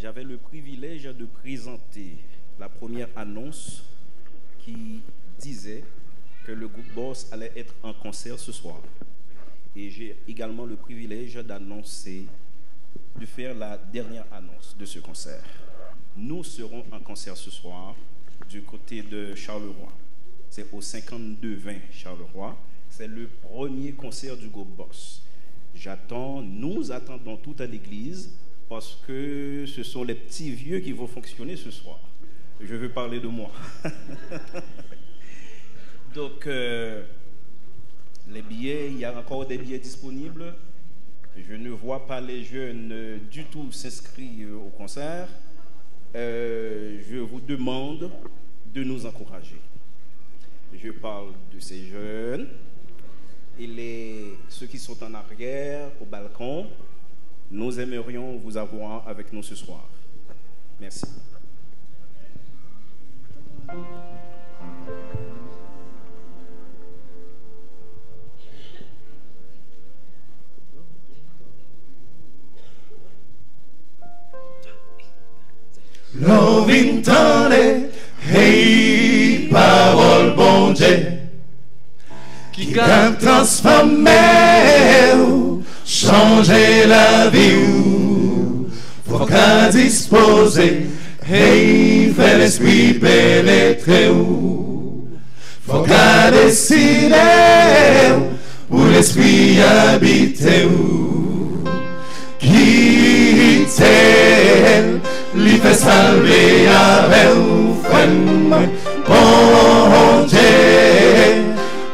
j'avais le privilège de présenter la première annonce qui disait que le groupe Boss allait être en concert ce soir. Et j'ai également le privilège d'annoncer, de faire la dernière annonce de ce concert. Nous serons en concert ce soir du côté de Charleroi. C'est au 52-20 Charleroi. C'est le premier concert du groupe Boss. Nous attendons tout à l'église parce que ce sont les petits vieux qui vont fonctionner ce soir. Je veux parler de moi. Donc, les billets, il y a encore des billets disponibles. Je ne vois pas les jeunes du tout s'inscrire au concert. Je vous demande de nous encourager. Je parle de ces jeunes et ceux qui sont en arrière, au balcon. Nous aimerions vous avoir avec nous ce soir. Merci. Loving tane, hey, parole bon Dieu, qui can transformer, changer la vie, faut qu'à disposer, hey, fait l'esprit pénétrer, faut qu'à décider, pour l'esprit habiter, qui t'aime. Li fait salver avec femme, bon Dieu,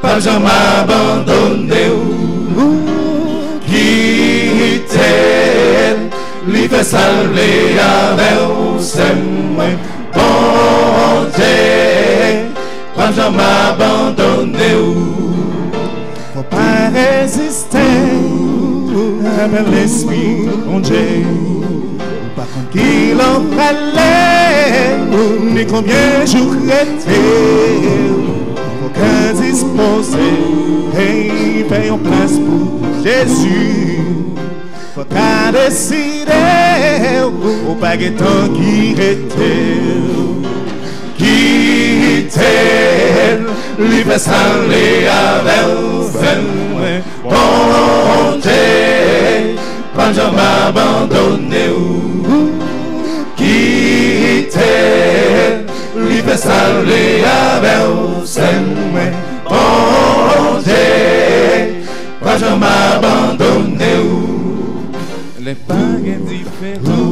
pas jamais abandonné ou quitter. Li fait salver avec femme, bon Dieu, pas jamais abandonné ou. Faut pas résister avec l'esprit, bon Dieu. Qu'il en fallait, mais combien jours étaient, faut qu'à disposer, hey, paye en place pour Jésus, faut qu'à décider, au baguette qui était, l'universal avec femme, bon Dieu, pas jamais abandonné. L'universal avec femme, bon Dieu, pas jamais abandonné. Les païens différents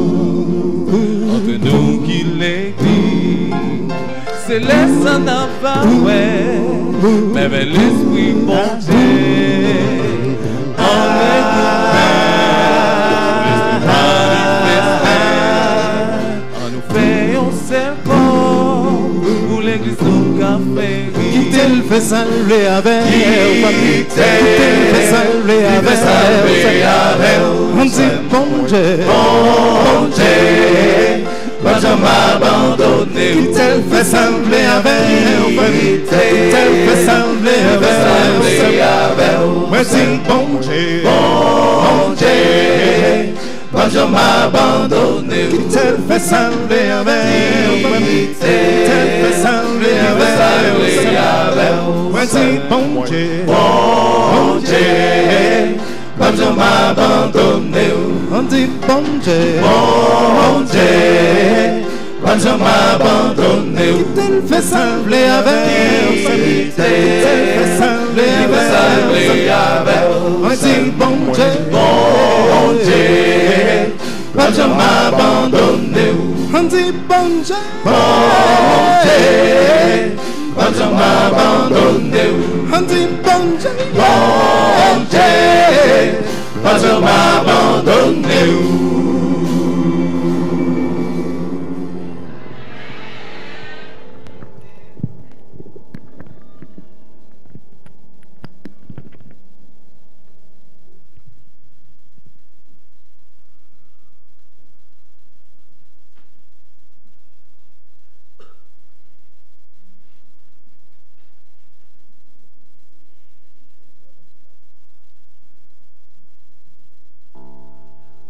entre nous qui l'écrit, c'est les en avant, mais avec l'esprit bon Dieu, on nous fait un seul corps pour l'église au café. Qui t'elle fait saluer avec, qui t'elle fait saluer avec, on dit bon Dieu, bon Dieu, pas jamais abandonné. Qui t'elle fait saluer avec, qui t'elle fait saluer avec, on dit bon Dieu, bon Dieu, pas jamais abandonné. Qui t'elle fait saluer avec, qui t'elle fait saluer avec, on dit bon Dieu, bon Dieu, pas jamais abandonné. On dit bon Dieu, bon Dieu, pas jamais abandonné. Qui t'elle fait saluer avec, qui t'elle fait saluer avec, on dit bon Dieu, bon Dieu, pas jamais abandonné. On dit bon Dieu, bon Dieu, pas jamais abandonné. On dit bon Dieu, bon Dieu, pas jamais abandonné.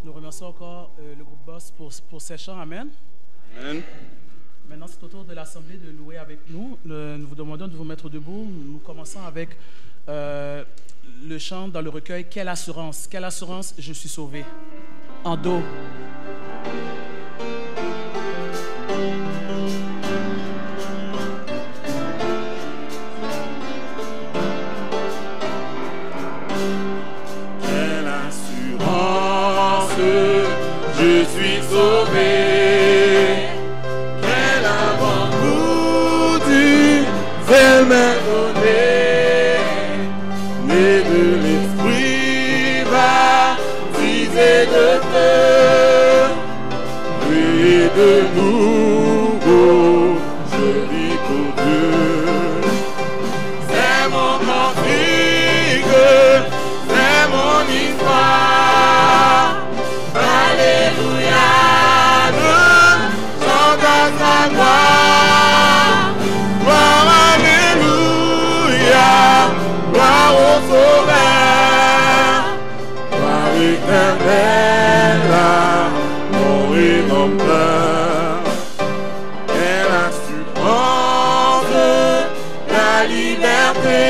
Nous remercions encore le groupe Boss pour ces chants. Amen. Amen. Maintenant, c'est au tour de l'Assemblée de louer avec nous. Nous vous demandons de vous mettre debout. Nous commençons avec le chant dans le recueil « Quelle assurance, je suis sauvé » en Do. Quelle assurance, je suis sauvé. Quel avant-goût du ciel m'est donné. Né de l'esprit baptisé de feu. Et de nouveau, je vis pour Dieu. C'est mon cantique, c'est mon histoire. Alléluia, je chante à sa gloire. Gloire, alléluia, gloire au Sauveur. Gloire éternelle à mon Rédempteur. Quelle assurance, la liberté.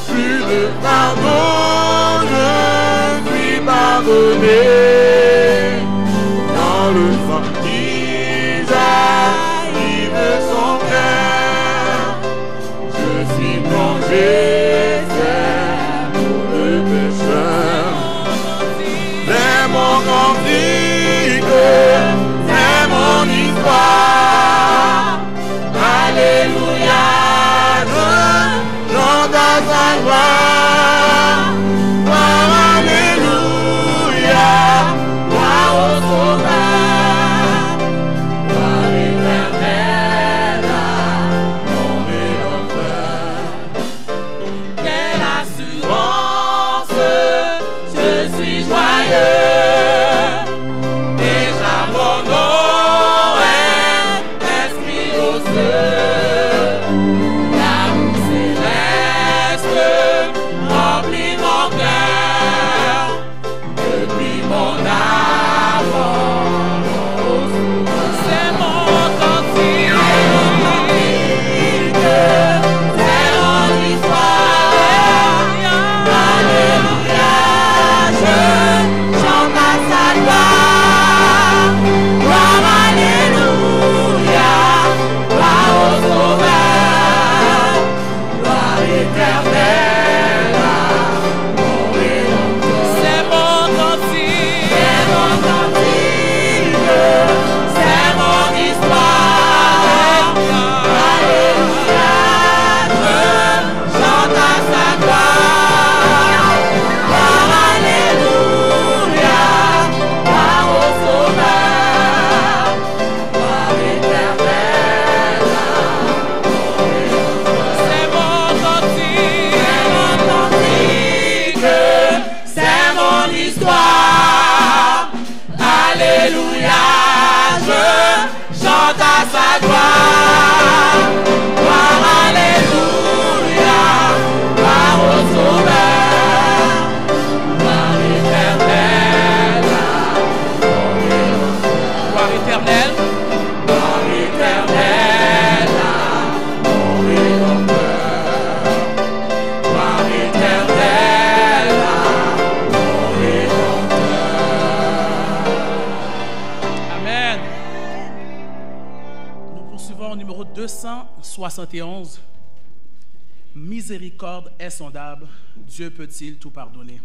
Plus de pardon, je suis pardonné. Dans le sang qui jaillit de son cœur, je suis plongé, c'est pour le pécheur. C'est mon cantique, c'est mon histoire. Alléluia, je chante à sa gloire. Gloire, alléluia, gloire au Sauveur. Gloire éternelle à mon Rédempteur. Quelle assurance, je suis joyeux. Déjà mon nom est inscrit au cieux. L'amour céleste remplit mon cœur. Depuis mon avant, c'est mon cantique, c'est mon histoire. Alléluia, je chante à sa gloire. Gloire, alléluia, gloire au Sauveur. Gloire éternelle à mon Rédempteur. C'est mon cantique, c'est mon histoire. Alléluia, je chante à sa gloire. Gloire, alléluia, gloire au Sauveur. Gloire éternelle à mon Rédempteur. C'est mon cantique, c'est mon histoire. Alléluia, je chante à sa gloire. Gloire, alléluia, gloire au Sauveur. Gloire éternelle à mon Rédempteur. Gloire éternelle. Gloire éternelle à mon Rédempteur. Gloire éternelle à mon Rédempteur. Amen. Nous poursuivons au numéro 271. Miséricorde insondable, Dieu peut-il tout pardonner?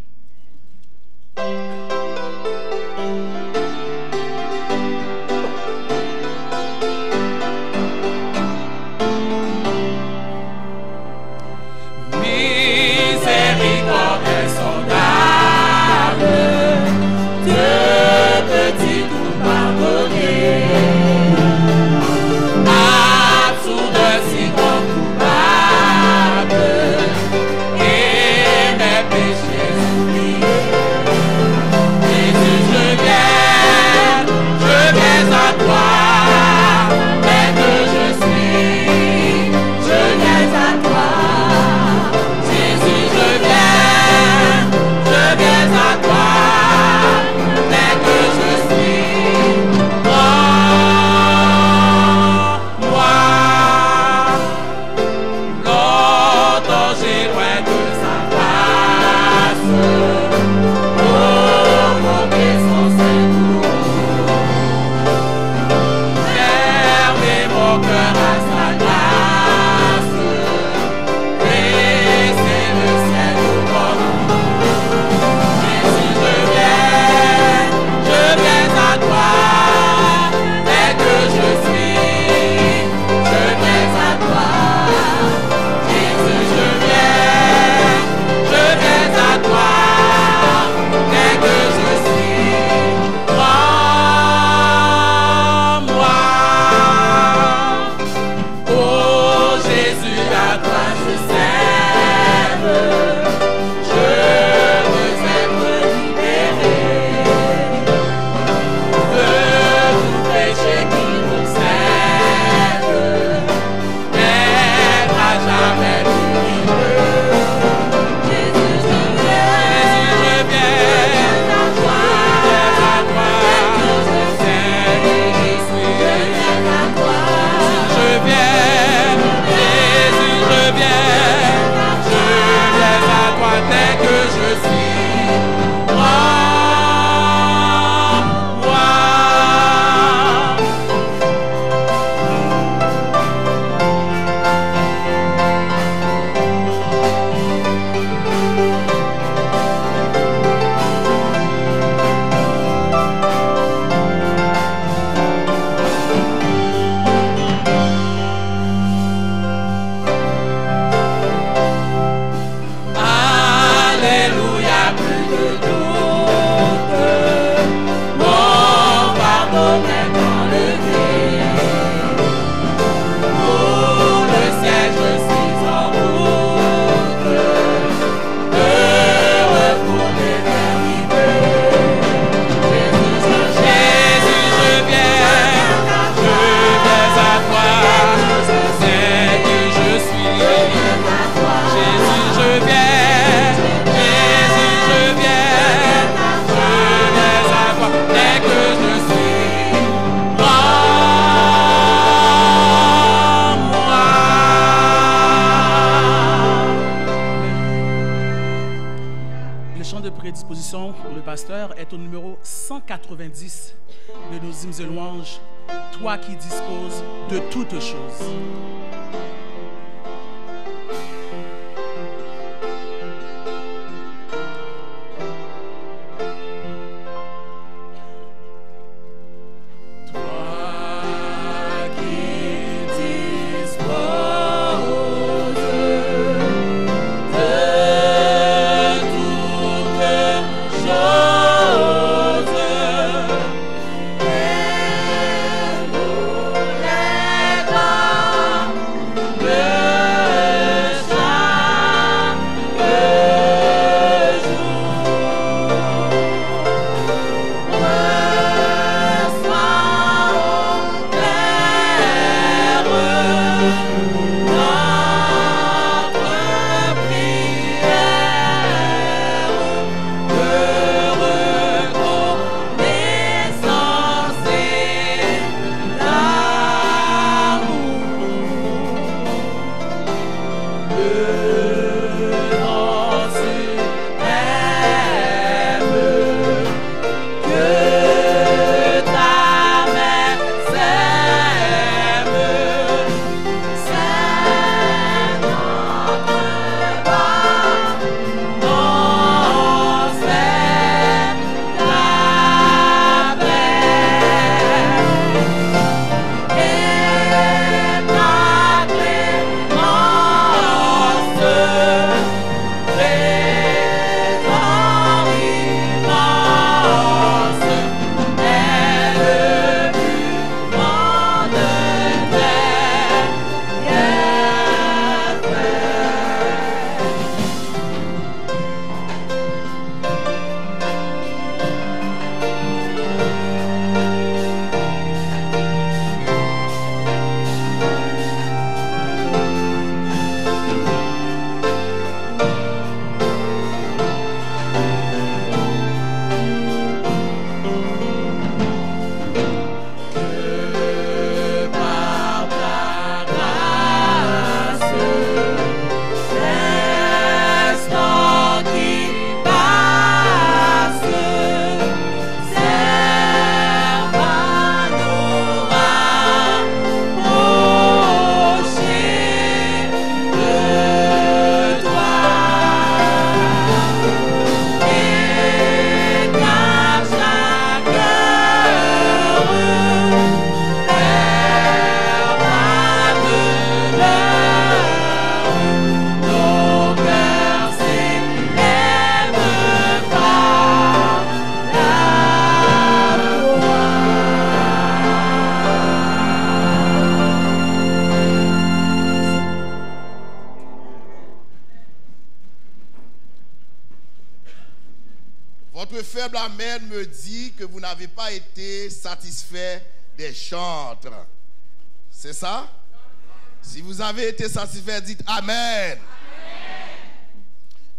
Miséricorde insondable, Dieu peut-il tout pardonner. Absous de si grand coupable et mes péchés oubliés. Jésus, je 90 de nos hymnes et louanges, toi qui disposes de toutes choses. Votre faible amen me dit que vous n'avez pas été satisfait des chantres. C'est ça? Si vous avez été satisfait, dites Amen. Amen.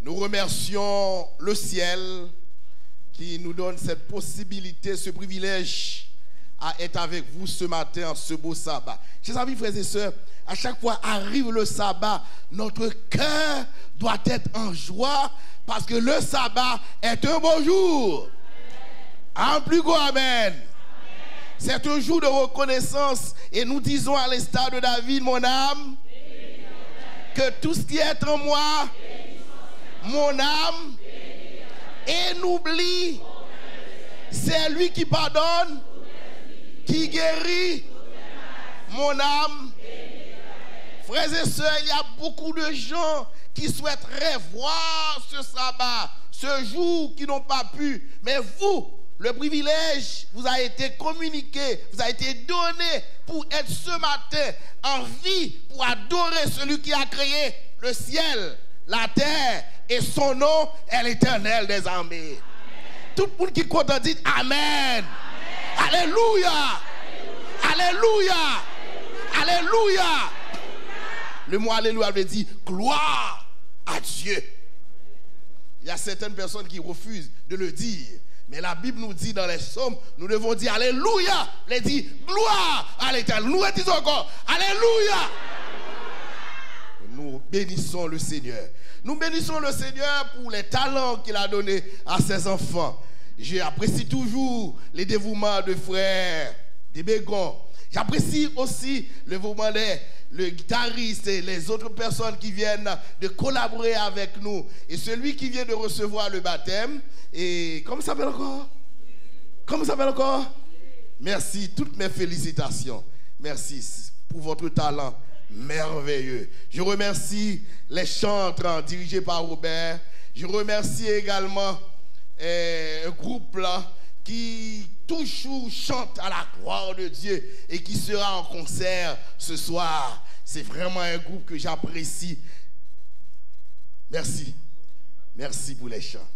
Nous remercions le ciel qui nous donne cette possibilité, ce privilège à être avec vous ce matin, ce beau sabbat. Chers amis, frères et sœurs, à chaque fois arrive le sabbat, notre cœur doit être en joie parce que le sabbat est un beau jour. Un plus grand amen. C'est un jour de reconnaissance et nous disons à l'instar de David, mon âme, que tout ce qui est en moi, mon âme, et n'oublie, c'est lui qui pardonne, qui guérit mon âme. Frères et sœurs, il y a beaucoup de gens qui souhaiteraient voir ce sabbat, ce jour qui n'ont pas pu. Mais vous, le privilège vous a été communiqué, vous a été donné pour être ce matin en vie, pour adorer celui qui a créé le ciel, la terre et son nom est l'Éternel des armées. Tout le monde qui compte dit Amen. Amen. Alléluia. Alléluia. Alléluia. Le mot Alléluia veut dire gloire à Dieu. Il y a certaines personnes qui refusent de le dire. Mais la Bible nous dit dans les psaumes, nous devons dire Alléluia. Elle dit gloire à l'Éternel. Nous disons encore Alléluia. Nous bénissons le Seigneur. Nous bénissons le Seigneur pour les talents qu'il a donnés à ses enfants. J'apprécie toujours les dévouements de frères des Bégons. J'apprécie aussi le dévouement le guitariste et les autres personnes qui viennent de collaborer avec nous. Et celui qui vient de recevoir le baptême. Et comment ça s'appelle encore? Comment ça s'appelle encore? Merci, toutes mes félicitations. Merci pour votre talent merveilleux. Je remercie les chantres dirigés par Robert. Je remercie également un groupe là qui toujours chante à la gloire de Dieu et qui sera en concert ce soir. C'est vraiment un groupe que j'apprécie. Merci. Merci pour les chants.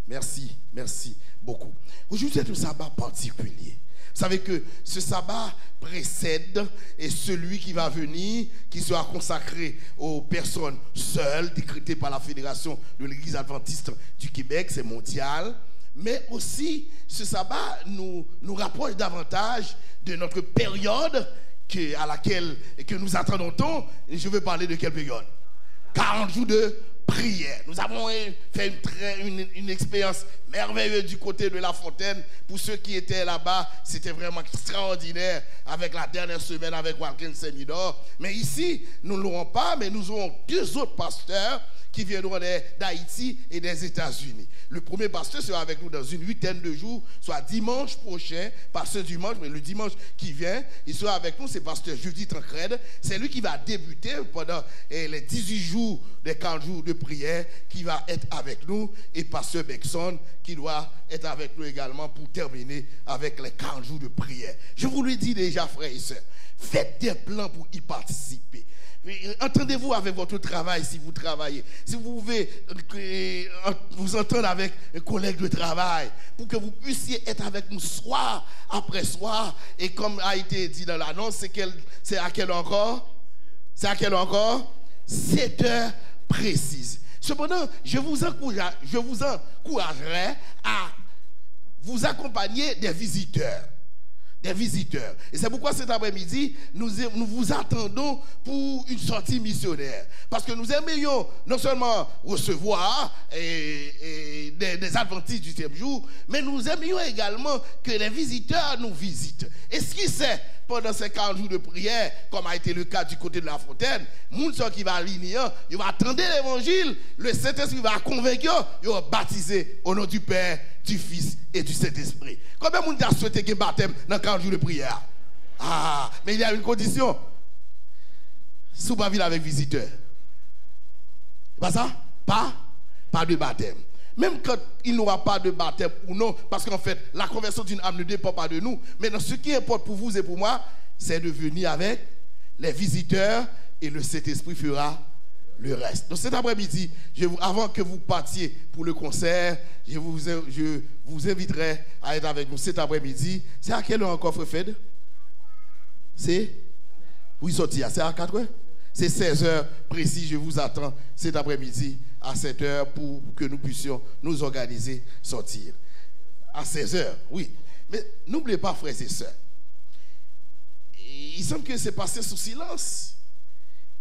Merci, merci beaucoup. Aujourd'hui, c'est un sabbat particulier. Vous savez que ce sabbat précède et celui qui va venir, qui sera consacré aux personnes seules, décrété par la Fédération de l'Église adventiste du Québec, c'est mondial. Mais aussi, ce sabbat nous rapproche davantage de notre période à laquelle que nous attendons. Je veux parler de quelle période? 40 jours de prière. Nous avons fait une expérience merveilleuse du côté de la fontaine. Pour ceux qui étaient là-bas, c'était vraiment extraordinaire avec la dernière semaine avec Walken Semidor. Mais ici, nous ne l'aurons pas, mais nous aurons 2 autres pasteurs qui viendront d'Haïti et des États-Unis. Le premier pasteur sera avec nous dans une 8aine de jours, soit dimanche prochain, pas ce dimanche, mais le dimanche qui vient, il sera avec nous, c'est pasteur Judith Tancred. C'est lui qui va débuter pendant les 18 jours, les 40 jours de prière, qui va être avec nous, et pasteur Bexon, qui doit être avec nous également pour terminer avec les 40 jours de prière. Je vous le dis déjà, frères et sœurs, faites des plans pour y participer. Entendez-vous avec votre travail si vous travaillez. Si vous pouvez vous entendre avec un collègue de travail pour que vous puissiez être avec nous soir après soir. Et comme a été dit dans l'annonce, c'est à quelle heure encore? C'est à quelle heure encore? 7 heures précises. Cependant, je vous encouragerai à vous accompagner des visiteurs. Des visiteurs. Et c'est pourquoi cet après-midi, nous vous attendons pour une sortie missionnaire. Parce que nous aimerions non seulement recevoir des adventistes du 7e jour, mais nous aimerions également que les visiteurs nous visitent. Et ce qui c'est, pendant ces 40 jours de prière, comme a été le cas du côté de la fontaine, moun qui va aligner, il va attendre l'évangile, le Saint-Esprit va convaincre, il va baptiser au nom du Père, du Fils et du Saint-Esprit. Combien de monde a souhaité qu'il baptême dans 40 jours de prière? Ah, mais il y a une condition. Si vous ne pas avec visiteur. Pas ça? Pas de baptême. Même quand il n'y aura pas de baptême ou non, parce qu'en fait, la conversion d'une âme ne dépend pas de nous. Mais ce qui importe pour vous et pour moi, c'est de venir avec les visiteurs et le Saint-Esprit fera le reste. Donc cet après-midi, avant que vous partiez pour le concert, je vous inviterai à être avec nous cet après-midi. C'est à quelle heure encore, frère Fed? C'est? Oui, sorti. C'est à 4 heures? C'est 16 heures précis. Je vous attends cet après-midi à 7 heures pour que nous puissions nous organiser, sortir. À 16 heures, oui. Mais n'oubliez pas, frères et sœurs, il semble que c'est passé sous silence.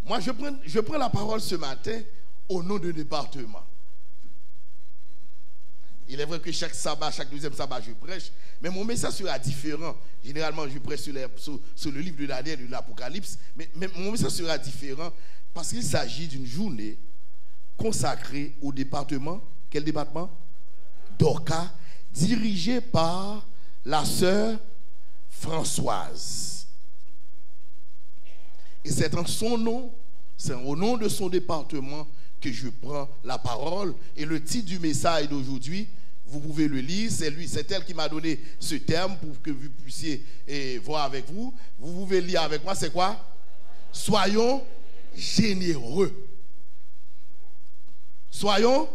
Moi, je prends la parole ce matin au nom de département. Il est vrai que chaque sabbat, chaque deuxième sabbat, je prêche, mais mon message sera différent. Généralement, je prêche sur le livre de Daniel, de l'Apocalypse, mais mon message sera différent parce qu'il s'agit d'une journée consacrée au département. Quel département? Dorcas, dirigé par la sœur Françoise. Et c'est en son nom, c'est au nom de son département que je prends la parole. Et le titre du message d'aujourd'hui, vous pouvez le lire, c'est elle qui m'a donné ce terme pour que vous puissiez voir avec vous. Vous pouvez lire avec moi, c'est quoi? Soyons généreux. Soyons,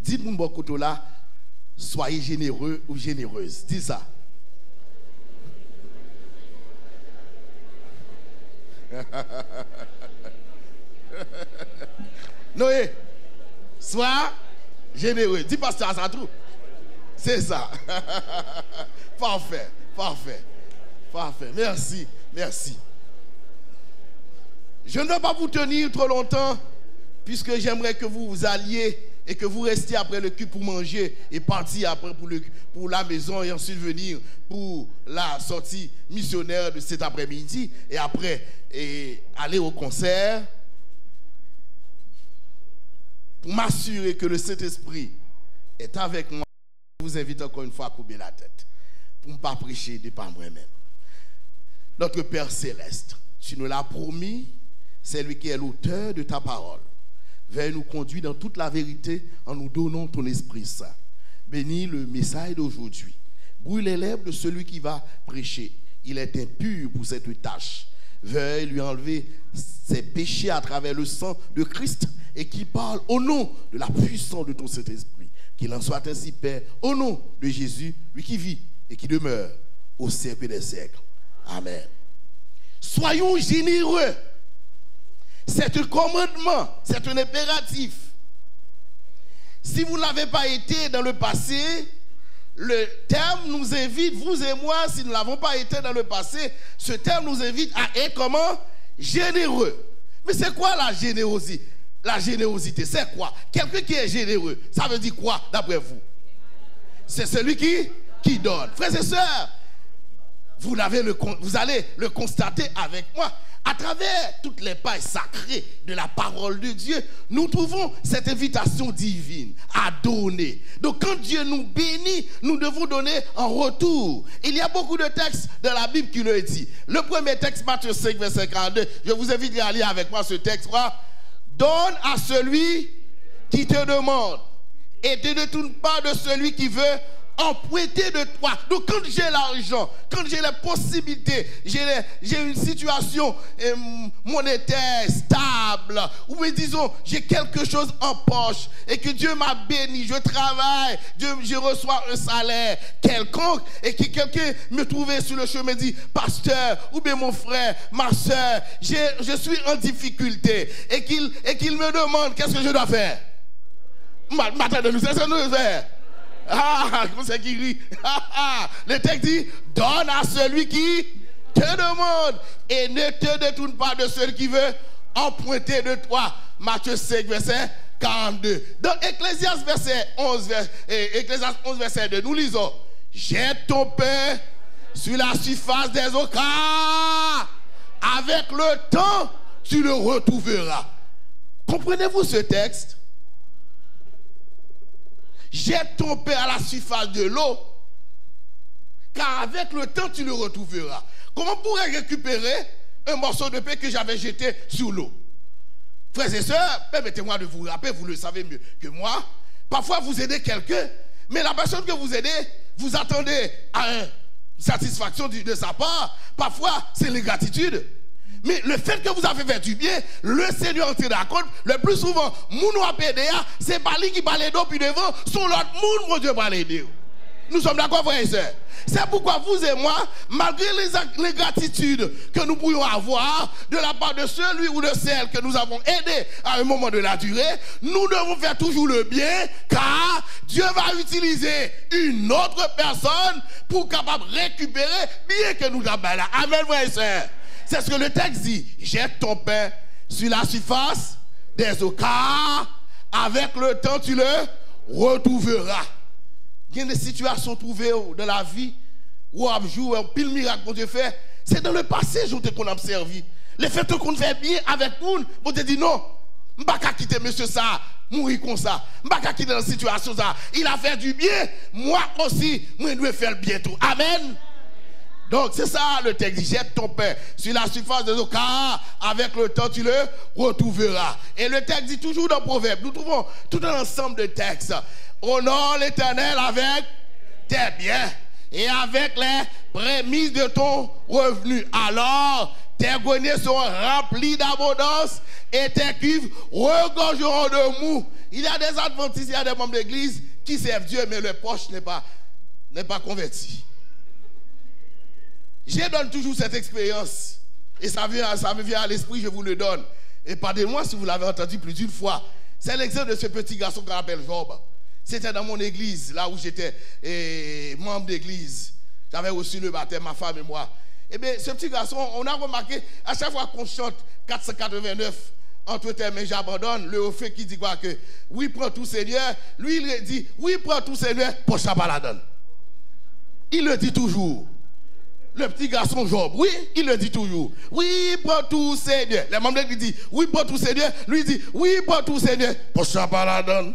dites-moi mon côté là, soyez généreux ou généreuse. Dis ça. Noé, sois généreux. Dis pasteur, ça trouve. C'est ça. Parfait, parfait, parfait. Merci, merci. Je ne vais pas vous tenir trop longtemps, puisque j'aimerais que vous alliez et que vous restiez après le culte pour manger et partir après pour la maison et ensuite venir pour la sortie missionnaire de cet après-midi et après aller au concert, pour m'assurer que le Saint-Esprit est avec moi, je vous invite encore une fois à couper la tête pour ne pas prêcher de par moi-même. Notre Père Céleste, tu nous l'as promis, c'est lui qui est l'auteur de ta parole. Veuille nous conduire dans toute la vérité en nous donnant ton Esprit Saint. Bénis le message d'aujourd'hui. Brûle les lèvres de celui qui va prêcher. Il est impur pour cette tâche. Veuille lui enlever ses péchés à travers le sang de Christ et qui parle au nom de la puissance de ton Saint-Esprit. Qu'il en soit ainsi, Père, au nom de Jésus, lui qui vit et qui demeure au siècle des siècles. Amen. Soyons généreux. C'est un commandement, c'est un impératif. Si vous ne l'avez pas été dans le passé, le terme nous invite, vous et moi, si nous ne l'avons pas été dans le passé, ce terme nous invite à être comment? Généreux. Mais c'est quoi la générosité? La générosité, c'est quoi? Quelqu'un qui est généreux, ça veut dire quoi d'après vous? C'est celui qui donne. Frères et sœurs, vous allez le constater avec moi. À travers toutes les pages sacrées de la parole de Dieu, nous trouvons cette invitation divine à donner. Donc quand Dieu nous bénit, nous devons donner en retour. Il y a beaucoup de textes dans la Bible qui le dit. Le premier texte, Matthieu 5, verset 42, je vous invite à lire avec moi ce texte. Donne à celui qui te demande et ne te détourne pas de celui qui veut emprunter de toi. Donc quand j'ai l'argent, quand j'ai les possibilités, j'ai une situation monétaire stable, ou bien disons j'ai quelque chose en poche et que Dieu m'a béni, je travaille, je reçois un salaire quelconque et que quelqu'un me trouvait sur le chemin dit pasteur ou bien mon frère, ma soeur, je suis en difficulté et qu'il me demande qu'est-ce que je dois faire. M'attendez-nous, c'est ce que nous devons faire. Ah, comment c'est qui rit? Le texte dit, donne à celui qui te demande et ne te détourne pas de celui qui veut emprunter de toi. Matthieu 5, verset 42. Dans Ecclésiaste 11, verset 2, nous lisons, jette ton pain sur la surface des eaux, car avec le temps, tu le retrouveras. Comprenez-vous ce texte? Jette ton pain à la surface de l'eau, car avec le temps tu le retrouveras. Comment pourrais-je récupérer un morceau de pain que j'avais jeté sur l'eau? Frères et sœurs, permettez-moi de vous rappeler, vous le savez mieux que moi. Parfois vous aidez quelqu'un, mais la personne que vous aidez, vous attendez à une satisfaction de sa part. Parfois c'est l'ingratitude. Mais le fait que vous avez fait du bien, le Seigneur en tient compte. Le plus souvent, moun a pédé, c'est pas lui qui parle d'eau puis devant, son l'autre moun, mon Dieu parle d'eau. Nous sommes d'accord, frères et sœurs. C'est pourquoi vous et moi, malgré les gratitudes que nous pourrions avoir de la part de celui ou de celle que nous avons aidé à un moment de la durée, nous devons faire toujours le bien, car Dieu va utiliser une autre personne pour capable récupérer bien que nous avons là. Amen, frères et sœurs. C'est ce que le texte dit. Jette ton pain sur la surface des eaux, car avec le temps tu le retrouveras. Il y a des situations trouvées dans la vie où un jour, un pile miracle que Dieu fait. C'est dans le passé qu'on a servi. Le fait qu'on fait bien avec nous, on te dit non, je ne vais pas quitter monsieur ça, mourir comme ça. Je ne vais pas quitter dans la situation ça. Il a fait du bien, moi aussi, je dois faire le bien tout. Amen. Donc c'est ça le texte, jette ton pain sur la surface des eaux, car avec le temps tu le retrouveras. Et le texte dit toujours dans Proverbe, nous trouvons tout un ensemble de textes. Honore l'Éternel avec tes biens et avec les prémices de ton revenu. Alors tes greniers seront remplis d'abondance et tes cuves regorgeront de mou. Il y a des adventistes, il y a des membres d'église qui servent Dieu, mais leur poche n'est pas converti. Je donne toujours cette expérience et ça me vient à l'esprit, je vous le donne. Et pardonnez-moi si vous l'avez entendu plus d'une fois. C'est l'exemple de ce petit garçon qu'on appelle Job. C'était dans mon église, là où j'étais membre d'église. J'avais reçu le baptême, ma femme et moi. Et bien, ce petit garçon, on a remarqué, à chaque fois qu'on chante 489 entre tes mains j'abandonne. Le fait qui dit quoi que oui, prends tout Seigneur. Lui, il dit oui, prends tout Seigneur, pour ça pas la donne. Il le dit toujours. Le petit garçon Job, oui, il le dit toujours. Oui, prends tout Seigneur. Les membres qui disent oui, prends tout Seigneur. Lui dit oui, prends tout Seigneur, pour ça pas la donne.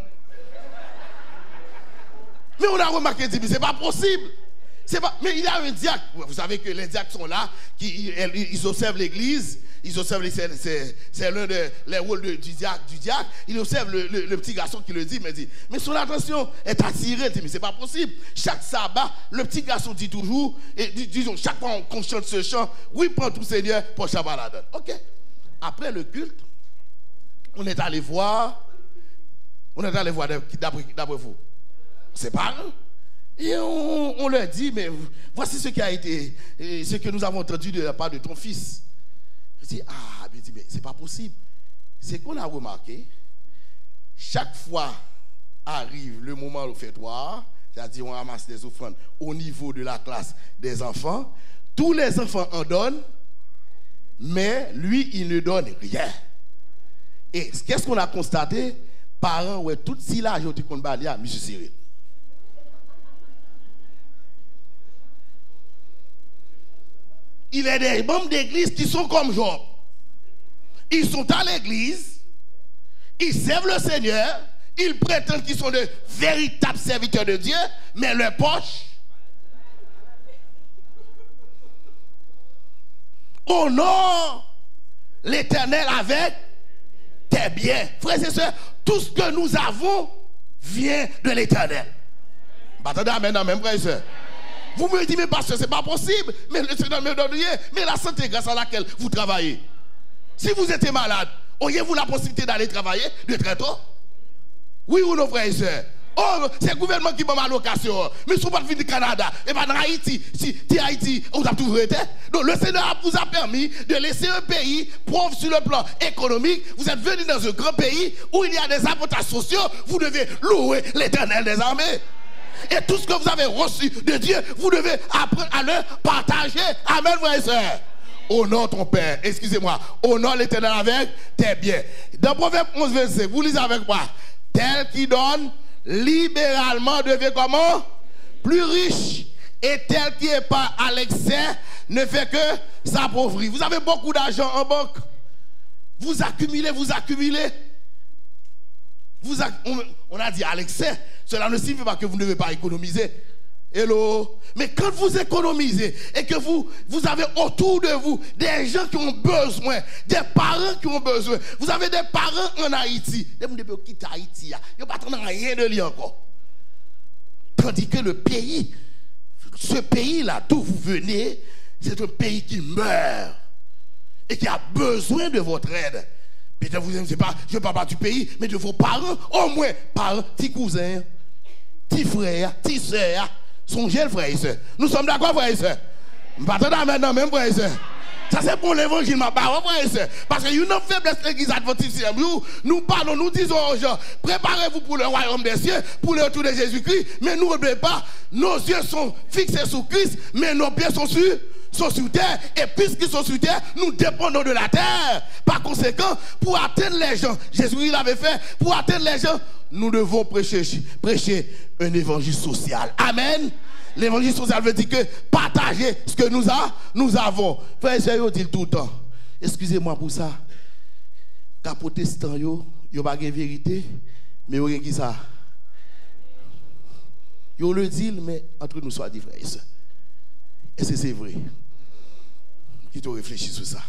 Mais on a remarqué, mais c'est pas possible. Pas, mais il y a un diacre. Vous savez que les diacres sont là, ils observent l'église. Ils observent, c'est l'un des rôles du diacre. Il observe le petit garçon qui le dit, mais son attention est attirée. Mais c'est pas possible. Chaque sabbat, le petit garçon dit toujours, et disons, chaque fois qu'on chante ce chant, oui, prends tout Seigneur, pour Shabbat la donne. Ok. Après le culte, on est allé voir d'après vous. C'est pas eux. Et on leur dit, mais voici ce qui a été, ce que nous avons entendu de la part de ton fils. Je dis, mais c'est pas possible. C'est qu'on a remarqué, chaque fois arrive le moment offertoire, c'est-à-dire on ramasse des offrandes au niveau de la classe des enfants, tous les enfants en donnent, mais lui, il ne donne rien. Et qu'est-ce qu'on a constaté? Parents, ouais, tout si là, j'ai été combattu à M. Cyril. Il y a des membres d'église qui sont comme Job. Ils sont à l'église, ils servent le Seigneur, ils prétendent qu'ils sont de véritables serviteurs de Dieu, mais leur poche honore l'Éternel avec tes biens. Frères et sœurs, tout ce que nous avons vient de l'Éternel. Attendez, amen, amen, frères et sœurs. Vous me dites, mais pasteur, c'est pas possible. Mais le Seigneur me donne rien. Mais la santé grâce à laquelle vous travaillez. Si vous êtes malade, auriez-vous la possibilité d'aller travailler de très tôt? Oui ou non, frères et sœurs? Oh, c'est le gouvernement qui m'a ma location. Mais si vous ne pas du Canada, et pas dans Haïti, si Haïti, vous avez toujours été. Donc le Seigneur vous a permis de laisser un pays pauvre sur le plan économique. Vous êtes venu dans un grand pays où il y a des avantages sociaux. Vous devez louer l'Éternel des armées. Et tout ce que vous avez reçu de Dieu, vous devez apprendre à le partager. Amen, frères et sœurs. Honore ton Père, excusez-moi. Honore l'Éternel avec tes biens. Dans Proverbe 11, verset, vous lisez avec moi. Tel qui donne libéralement devient comment? Plus riche. Et tel qui est pas à l'excès ne fait que s'appauvrir. Vous avez beaucoup d'argent en banque. Vous accumulez. On a dit à l'excès. Cela ne signifie pas que vous ne devez pas économiser. Hello. Mais quand vous économisez et que vous avez autour de vous des gens qui ont besoin, des parents qui ont besoin. Vous avez des parents en Haïti. Des gens qui quittent Haïti. Ils n'ont pas rien de lui encore. Tandis que le pays, ce pays-là d'où vous venez, c'est un pays qui meurt et qui a besoin de votre aide. Peut-être vous n'aimez pas, je ne parle pas du pays, mais de vos parents, au moins, parents, petits cousins, petits frères, petites sœurs, songez le frère et sœur. Nous sommes d'accord, frère et sœur? Je ne vais pas maintenant, même frère et sœur. Ça c'est pour l'évangile, ma parole, frère et sœur. Parce qu'il y a une faiblesse de l'église adventiste. Nous parlons, nous disons aux gens, préparez-vous pour le royaume des cieux, pour le retour de Jésus-Christ, mais nous n'oublions pas, nos yeux sont fixés sur Christ, mais nos pieds sont sur terre, et puisqu'ils sont sur terre, nous dépendons de la terre. Par conséquent, pour atteindre les gens, Jésus il avait fait, pour atteindre les gens, nous devons prêcher un évangile social. Amen. L'évangile social veut dire que partager ce que nous avons. Frère et sœur, dit tout le temps. Excusez-moi pour ça. Car protestants, yo pas de vérité, mais yo qui ça. Yo le dit, mais entre nous soit dit, frère et sœur. Est-ce que c'est vrai? Qui te réfléchit sur ça?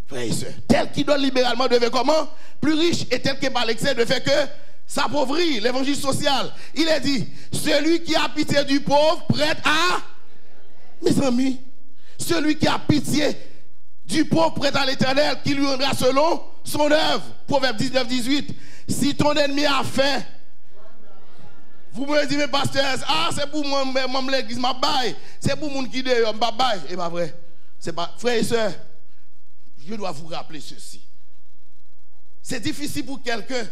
Frère et sœur. Tel qui donne libéralement devient comment? Plus riche, et tel qui par l'excès ne fait que s'appauvrir. L'évangile social. Il est dit, celui qui a pitié du pauvre prête à... Mes amis, celui qui a pitié du pauvre prête à l'Éternel qui lui rendra selon son œuvre. Proverbe 19, 18. Si ton ennemi a faim, vous me dites, mais pasteur, c'est pour moi, l'église m'a baille. C'est pour mon qui dehors, m'a baille. Et pas vrai. C'est pas, frère et sœur, je dois vous rappeler ceci. C'est difficile pour quelqu'un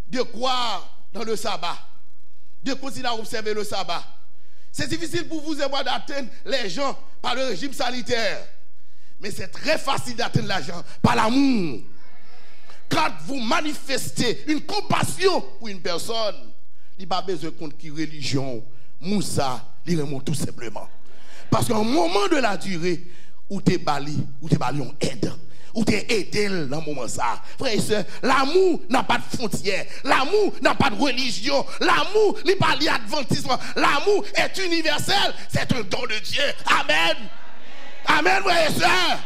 de croire dans le sabbat, de continuer à observer le sabbat. C'est difficile pour vous et moi d'atteindre les gens par le régime sanitaire. Mais c'est très facile d'atteindre les gens par l'amour. quand vous manifestez une compassion pour une personne, il n'y a pas besoin de compte qui religion, Moussa, il remonte tout simplement. Parce qu'au moment de la durée, où tu es bali, on aide. Ou tu es aidé dans le moment ça. Frères et sœurs, l'amour n'a pas de frontières. L'amour n'a pas de religion. L'amour n'est pas lié à l'adventisme. L'amour est universel. C'est un don de Dieu. Amen. Amen, frères et sœurs.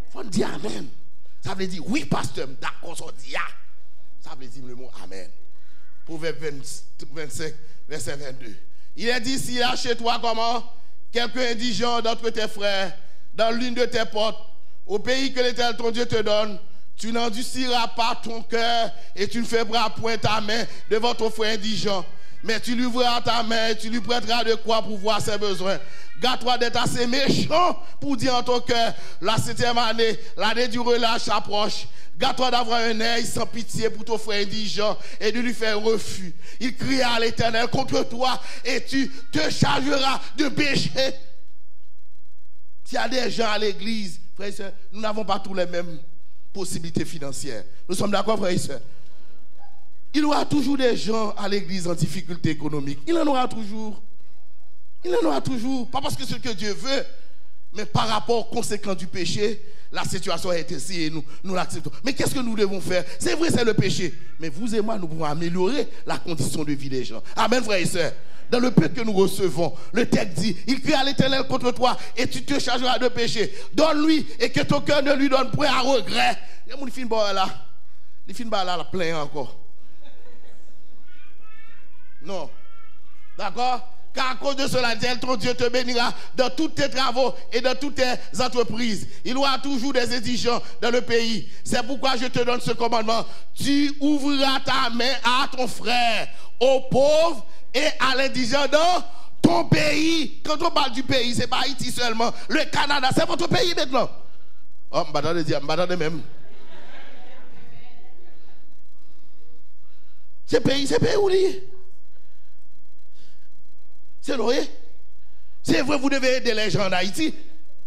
Il faut dire amen. Ça veut dire oui, pasteur, d'accord, ça dit ya. Ça veut dire le mot amen. Proverbe 25, verset 22. Il est dit, s'il y a chez toi comment quelqu'un indigent d'entre tes frères, dans l'une de tes portes, au pays que l'Éternel ton Dieu te donne, tu n'endurciras pas ton cœur et tu ne feras point ta main devant ton frère indigent. Mais tu lui ouvriras ta main et tu lui prêteras de quoi pour voir ses besoins. Garde-toi d'être assez méchant pour dire en ton cœur, la 7e année, l'année du relâche approche. Garde-toi d'avoir un œil sans pitié pour ton frère indigent et de lui faire refus. Il criera à l'Éternel contre toi et tu te chargeras de péché. S'il y a des gens à l'église, frères et sœurs, nous n'avons pas tous les mêmes possibilités financières. Nous sommes d'accord, frères et sœurs? Il y aura toujours des gens à l'église en difficulté économique. Il en aura toujours. Il en aura toujours. Pas parce que c'est ce que Dieu veut, mais par rapport aux conséquences du péché, la situation est ainsi et nous l'acceptons. Mais qu'est-ce que nous devons faire? C'est vrai, c'est le péché. Mais vous et moi, nous pouvons améliorer la condition de vie des gens. Amen, frères et sœurs. Dans le peu que nous recevons, le texte dit, il crie à l'Éternel contre toi et tu te chargeras de péché. Donne-lui et que ton cœur ne lui donne point à regret. Il y a mon film là. Les films là, plein encore. Non. D'accord? Car à cause de cela, ton Dieu te bénira dans tous tes travaux et dans toutes tes entreprises. Il y aura toujours des indigents dans le pays. C'est pourquoi je te donne ce commandement. Tu ouvriras ta main à ton frère, aux pauvres et à l'indigent dans ton pays. Quand on parle du pays, ce n'est pas Haïti seulement. Le Canada, c'est votre pays maintenant. Oh, je vais dire, même. C'est pays où il est? C'est vrai. C'est vrai, vous devez aider les gens en Haïti.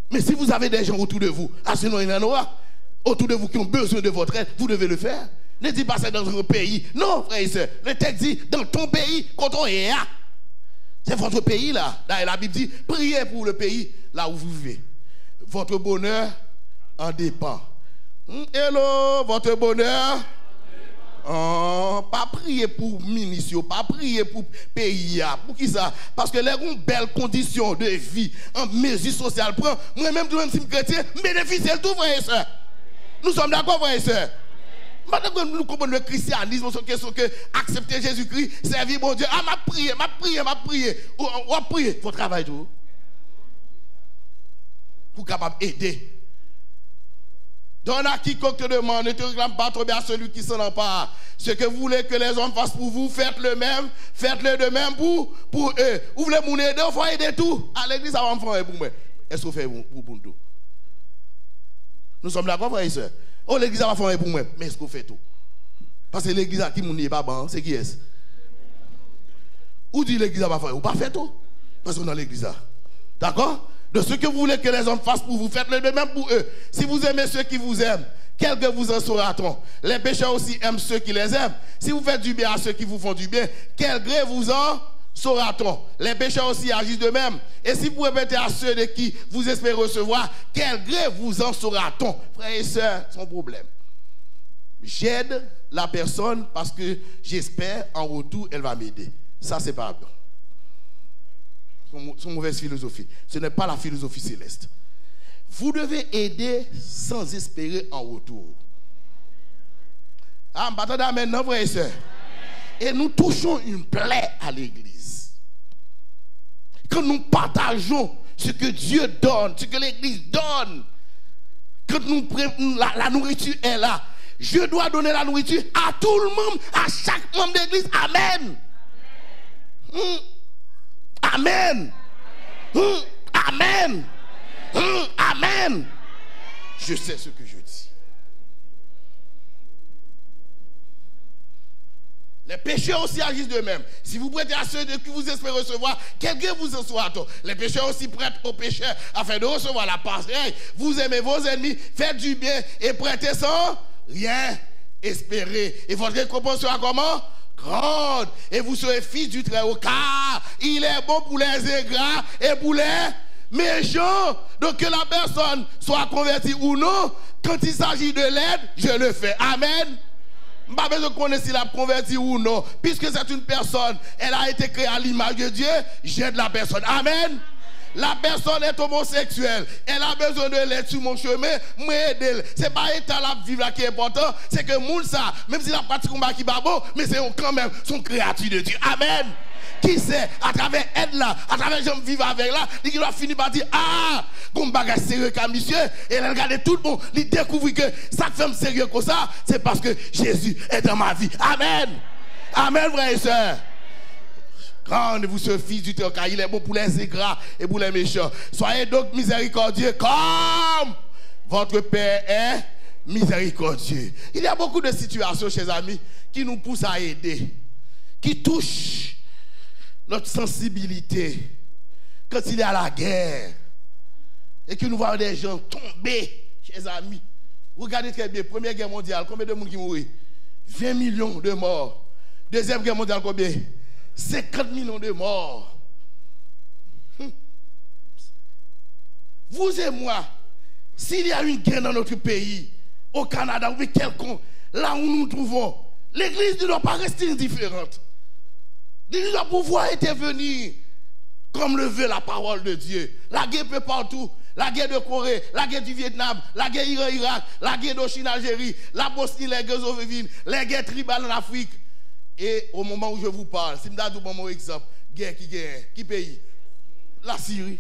Mais si vous avez des gens autour de vous, sinon il y en aura, autour de vous qui ont besoin de votre aide, vous devez le faire. Ne dites pas ça dans votre pays. Non, frère et soeur. Le texte dit, dans ton pays, quand on est là. C'est votre pays là. Là, la Bible dit, priez pour le pays là où vous vivez. Votre bonheur en dépend. Hello, votre bonheur. Oh, pas prier pour ministre, pas prier pour pays. Pour qui ça? Parce que les ont belles conditions de vie en mesure sociale. Moi-même, je suis chrétien, bénéficier de tout, frère et soeur. Nous sommes d'accord, frère et soeur. Maintenant, nous comprenons le christianisme, c'est que accepter Jésus-Christ, servir mon Dieu. Ah, m'a prié. On va prier. Il faut travailler tout. Pour capable aider. Donne à quiconque te demande, ne te réclame pas trop bien à celui qui s'en empare. Ce que vous voulez que les hommes fassent pour vous, faites-le de même pour eux. Vous voulez mon aider, il faut aider tout. À l'église, ça va me faire pour moi. Est-ce que vous faites pour tout? Nous sommes d'accord, frères et sœurs? Oh, l'église va faire pour moi. Mais est-ce que vous faites tout? Parce que l'église qui n'est pas bon, c'est qui est-ce? Ou dit l'église va faire? Ou pas fait tout? Parce qu'on est dans l'église. D'accord? De ce que vous voulez que les hommes fassent pour vous, faites-le de même pour eux. Si vous aimez ceux qui vous aiment, quel que vous en saura-t-on? Les pécheurs aussi aiment ceux qui les aiment. Si vous faites du bien à ceux qui vous font du bien, quel gré vous en saura-t-on? Les pécheurs aussi agissent de même. Et si vous répétez à ceux de qui vous espérez recevoir, quel gré vous en saura-t-on? Frères et sœurs, son problème. J'aide la personne parce que j'espère en retour, elle va m'aider. Ça, c'est pas bon. C'est une mauvaise philosophie. Ce n'est pas la philosophie céleste. Vous devez aider sans espérer en retour. Ah, maintenant, frères et sœurs. Et nous touchons une plaie à l'église. Quand nous partageons ce que Dieu donne, ce que l'église donne, quand la nourriture est là, je dois donner la nourriture à tout le monde, à chaque membre d'église. Amen. Amen. Amen. Amen. Je sais ce que je dis. Les pécheurs aussi agissent de même. Si vous prêtez à ceux de qui vous espérez recevoir, quelqu'un vous en soit-on. Les pécheurs aussi prêtent aux pécheurs afin de recevoir la pareille. Vous aimez vos ennemis, faites du bien et prêtez sans rien espérez. Et votre récompense sera comment? Grande. Et vous serez fils du Très-Haut, car il est bon pour les ingrats et pour les méchants. Donc que la personne soit convertie ou non, quand il s'agit de l'aide, je le fais. Amen. Je n'ai pas besoin de connaître s'il a converti ou non. Puisque c'est une personne, elle a été créée à l'image de Dieu, j'aide la personne. Amen. La personne est homosexuelle. Elle a besoin de l'aide sur mon chemin. Moi, aider. Ce n'est pas l'état la vivre là qui est important. C'est que moun ça, même si la pratique combat qui est bon, mais c'est quand même son créature de Dieu. Amen. Qui sait, à travers aide là, à travers j'aime vivre avec là, il va finir par dire, ah, comme bagage sérieux comme monsieur, et elle regarde tout le monde, il découvre que ça fait sérieux comme ça, c'est parce que Jésus est dans ma vie. Amen. Amen, frères et sœurs. Rendez-vous ce fils du Très-Haut, car il est bon pour les ingrats et pour les méchants. Soyez donc miséricordieux comme votre Père est miséricordieux. Il y a beaucoup de situations, chers amis, qui nous poussent à aider, qui touchent notre sensibilité quand il y a la guerre et que nous voyons des gens tomber, chers amis. Regardez très bien, Première Guerre mondiale, combien de monde qui mourent? 20 millions de morts. Deuxième Guerre mondiale, combien? 50 millions de morts. Vous et moi, s'il y a une guerre dans notre pays, au Canada ou quelconque, là où nous nous trouvons, l'Église ne doit pas rester indifférente. L'Église doit pouvoir intervenir comme le veut la parole de Dieu. La guerre peut partout. La guerre de Corée, la guerre du Vietnam, la guerre Iran-Irak, la guerre d'Ochine-Algérie, la Bosnie, les guerres ovines, les guerres tribales en Afrique. Et au moment où je vous parle, si je vous donne mon exemple, guerre qui pays? La Syrie.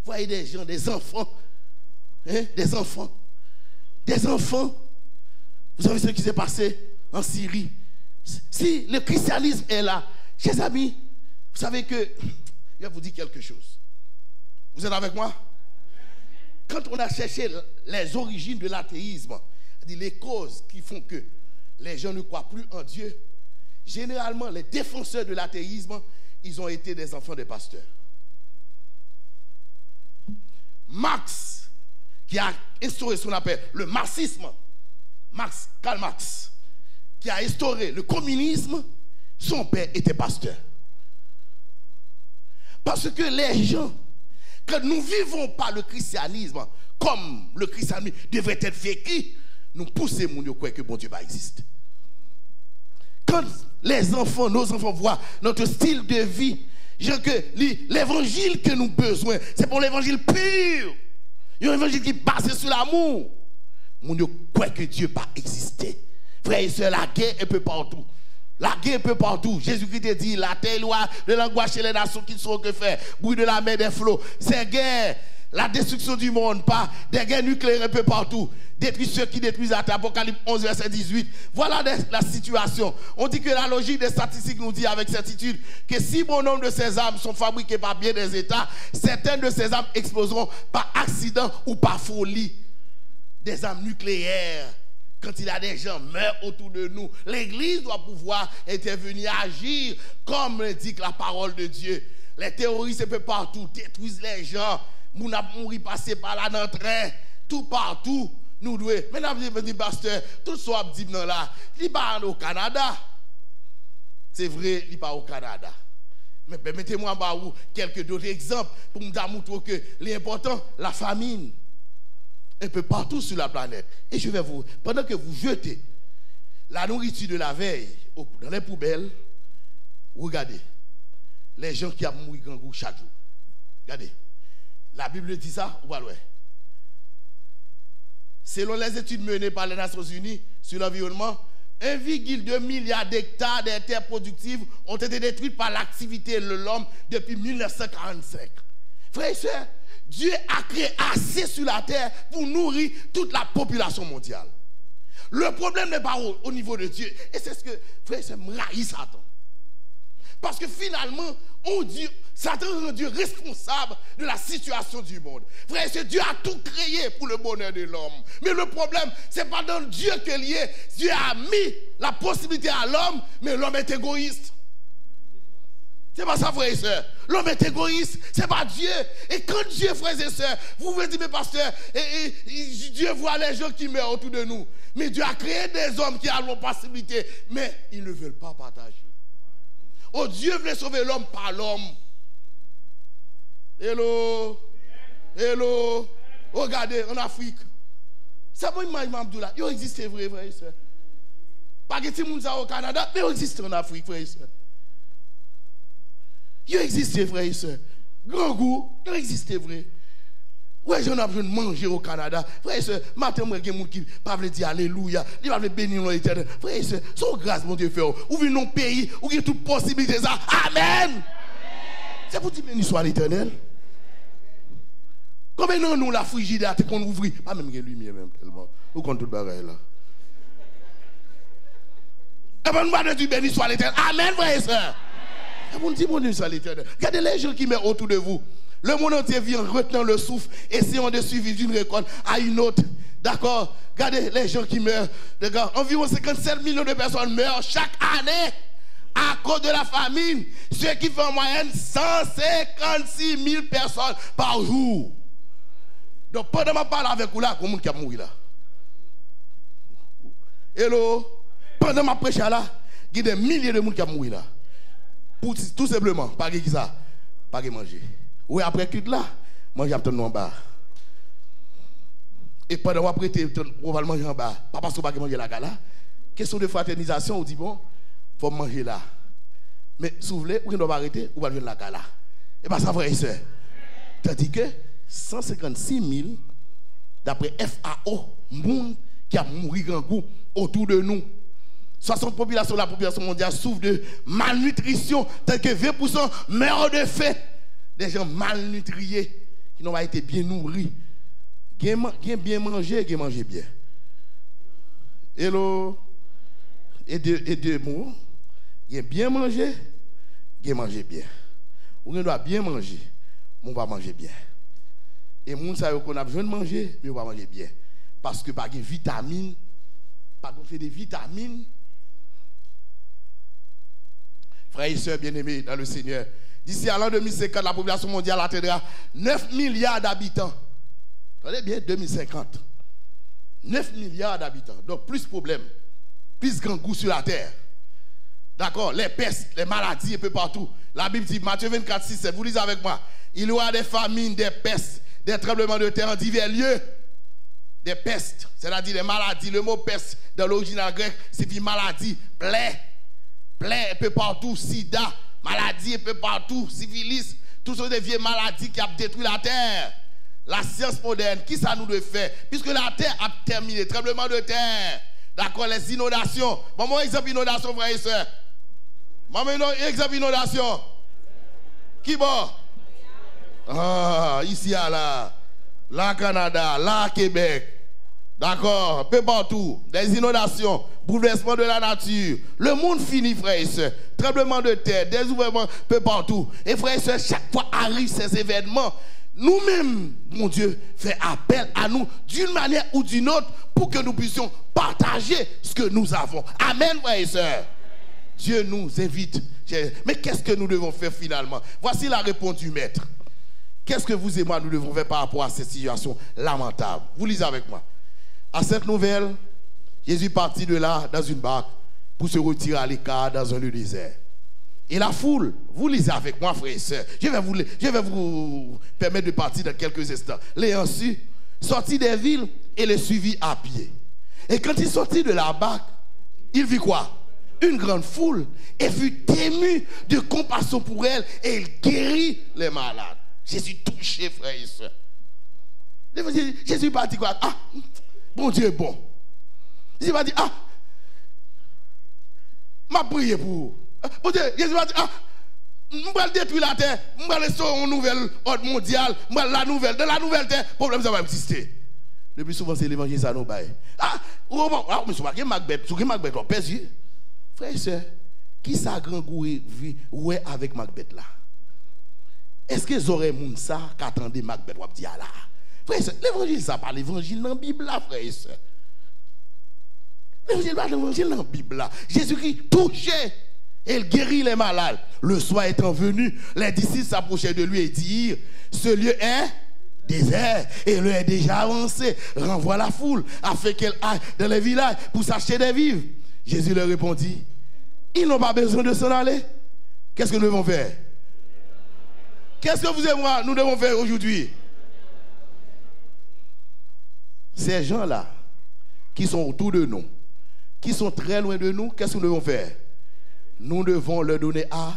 Vous voyez des gens, des enfants. Hein? Des enfants. Des enfants. Vous savez ce qui s'est passé en Syrie? Si le christianisme est là, chers amis, vous savez que, je vais vous dire quelque chose. Vous êtes avec moi? Quand on a cherché les origines de l'athéisme, les causes qui font que les gens ne croient plus en Dieu, généralement, les défenseurs de l'athéisme, ils ont été des enfants de pasteurs. Marx, qui a instauré ce qu'on appelle le marxisme, Karl Marx, qui a instauré le communisme, son père était pasteur. Parce que les gens, quand nous ne vivons pas le christianisme comme le christianisme devrait être vécu, nous poussons mon Dieu à croire que bon Dieu va exister. Quand les enfants, nos enfants voient notre style de vie, l'évangile que nous avons besoin, c'est pour l'évangile pur. Il y a un évangile qui est basé sur l'amour. Mon Dieu croit que Dieu va exister. Frères et sœurs, la guerre est un peu partout. La guerre est un peu partout. Jésus-Christ a dit, la terre loin de l'angoisse chez les nations qui ne sauront que faire. Bruit de la mer des flots. C'est guerre. La destruction du monde, pas des guerres nucléaires un peu partout. Détruire ceux qui détruisent la terre. Apocalypse 11, verset 18. Voilà la situation. On dit que la logique des statistiques nous dit avec certitude que si bon nombre de ces armes sont fabriquées par bien des États, certaines de ces armes exploseront par accident ou par folie. Des armes nucléaires. Quand il y a des gens meurent autour de nous, l'Église doit pouvoir intervenir, agir comme l'indique la parole de Dieu. Les terroristes un peu partout détruisent les gens. Nous n'avons mouru passer par là dans le train, tout partout. Nous devons. Mesdames et messieurs, pasteur, tout ce qu'on dit là, il n'est pas au Canada. C'est vrai, il n'est pas au Canada. Mais permettez-moi quelques autres exemples pour nous montrer que l'important, la famine, un peu partout sur la planète. Et je vais vous, pendant que vous jetez la nourriture de la veille dans les poubelles, regardez les gens qui ont mouru grand goût chaque jour. Regardez. La Bible dit ça, ou pas loin. Selon les études menées par les Nations Unies sur l'environnement, 1,2 milliard d'hectares de terres productives ont été détruites par l'activité de l'homme depuis 1945. Frères et sœurs, Dieu a créé assez sur la terre pour nourrir toute la population mondiale. Le problème n'est pas au niveau de Dieu. Et c'est ce que, frère et sœurs, m'raille Satan. Parce que finalement, Satan est Dieu responsable de la situation du monde. Frère, c'est Dieu a tout créé pour le bonheur de l'homme. Mais le problème, ce n'est pas dans Dieu qu'il y est. Dieu a mis la possibilité à l'homme, mais l'homme est égoïste. C'est pas ça, frères et sœurs. L'homme est égoïste, c'est pas Dieu. Et quand Dieu, frères et sœurs, vous vous dites, mais pasteur, Dieu voit les gens qui meurent autour de nous. Mais Dieu a créé des hommes qui ont la possibilité, mais ils ne veulent pas partager. Oh, Dieu voulait sauver l'homme par l'homme. Hello. Hello. Regardez, en Afrique. C'est bon, Abdoula. Il existe, vrai, frères et sœurs. Pas que tout le monde au Canada, mais il existe en Afrique, frères et sœurs. Il existe, frères et sœurs. Grand goût, il existe, vrai. Ouais, j'en ai besoin de manger au Canada. Frères et sœurs, matin, moi, il y a des gens qui ne peuvent pas dire Alléluia. Ils ne peuvent pas bénir l'éternel. Frères et sœurs, sans grâce, mon Dieu, frère. Ou vivez dans pays où il y a toute possibilité. Ça. Amen. C'est pour dire béni soit l'éternel. Combien de nous, la frigidaire, qu'on ouvre, pas même que lumière, même tellement. Nous comptons tout le bagage là. Et bien, nous allons dire béni soit l'éternel. Amen, frères et sœurs. Et vous dites, mon Dieu, soit l'éternel. Regardez les gens qui meurent autour de vous. Le monde entier vient retenant le souffle, essayant de suivre d'une récolte à une autre. D'accord? Regardez les gens qui meurent. D'accord? Environ 57 millions de personnes meurent chaque année à cause de la famine. Ce qui fait en moyenne 156 000 personnes par jour. Donc, pendant que je parle avec vous là, il y a des gens qui ont mouru là. Hello? Pendant que je prêche là, il y a des milliers de gens qui ont mouru là. Pour, tout simplement, pas que ça, pas que manger. Oui, après tout là, manger un peu en bas. Et pendant que vous prêtez, on va manger en bas. Pas parce qu'on va manger là. Question de fraternisation, on dit bon, il faut manger là. Mais si vous voulez, vous ne doit arrêter, vous allez manger là. Et bien ça, frère et soeur. Tandis que 156 000, d'après FAO, monde qui a mouru grand goût autour de nous. 60% de la population mondiale souffre de malnutrition, tel que 20% meurent de faim. Des gens malnutris qui n'ont pas été bien nourris. Qui ont bien mangé, qui ont mangé bien. Hello. Et deux mots. Qui ont bien mangé, qui ont mangé bien. On doit bien manger, mais on va manger bien. Et les gens qu'on a besoin de manger, mais on va manger bien. Parce que par des vitamines, par des vitamines. Frères et sœurs bien-aimés dans le Seigneur, d'ici à l'an 2050, la population mondiale atteindra 9 milliards d'habitants. Attendez bien, 2050. 9 milliards d'habitants. Donc plus de problèmes, plus de grand goût sur la terre. D'accord? Les pestes, les maladies un peu partout. La Bible dit, Matthieu 24, 6, 7, vous lisez avec moi. Il y aura des famines, des pestes, des tremblements de terre en divers lieux. Des pestes, c'est-à-dire des maladies. Le mot peste, dans l'original grec, signifie maladie, plaie. Plaie un peu partout, sida, maladie un peu partout, syphilis, tout ce sont des vieilles maladies qui ont détruit la terre. La science moderne, qui ça nous doit faire? Puisque la terre a terminé, tremblement de terre, d'accord, les inondations. Bon, moi, exemple inondation, frère et soeur. Maman, exemple inondation. Qui bon? Ah, ici, là, Canada, là, Québec. D'accord, un peu partout, des inondations, bouleversement de la nature, le monde finit, frères et sœurs, tremblement de terre, des ouvertements un peu partout. Et frères et sœurs, chaque fois arrivent ces événements, nous-mêmes, mon Dieu, fait appel à nous d'une manière ou d'une autre pour que nous puissions partager ce que nous avons. Amen, frères et sœurs. Dieu nous invite. Mais qu'est-ce que nous devons faire finalement? Voici la réponse du maître. Qu'est-ce que vous et moi nous devons faire par rapport à cette situation lamentable? Vous lisez avec moi. À cette nouvelle, Jésus partit de là dans une barque pour se retirer à l'écart dans un lieu désert. Et la foule, vous lisez avec moi, frères et sœurs, je vais vous permettre de partir dans quelques instants. L'ayant su, sortit des villes et les suivit à pied. Et quand il sortit de la barque, il vit quoi? Une grande foule et fut ému de compassion pour elle et il guérit les malades. Jésus touché, frères et sœurs. Jésus partit quoi? Ah! Bon Dieu est bon. Jésus va dire, ah, m'a prié pour vous. Bon Dieu, Jésus va dire, ah, je vais détruire la terre, je vais laisser une nouvelle ordre mondial, dans la nouvelle terre, le problème ça va exister. Le plus souvent, c'est l'évangile, ça nous baille. Ah, mais c'est pas Macbeth, c'est Macbeth, on pèse. Frère et soeur, qui ça grand goût ouais avec Macbeth là? Est-ce que j'aurais moun ça qu'attendait Macbeth ou dire là? Frère et soeur, l'évangile, ça pas l'évangile dans la Bible là, frère et soeur. L'évangile pas l'évangile dans la Bible là. Jésus-Christ touché. Et il guérit les malades. Le soir étant venu, les disciples s'approchaient de lui et dirent, ce lieu est désert et l'heure est déjà avancée. Renvoie la foule afin qu'elle aille dans les villages pour s'acheter des vivres. Jésus leur répondit, ils n'ont pas besoin de s'en aller. Qu'est-ce que nous devons faire? Qu'est-ce que vous et moi, nous devons faire aujourd'hui? Ces gens-là qui sont autour de nous, qui sont très loin de nous, qu'est-ce que nous devons faire? Nous devons leur donner à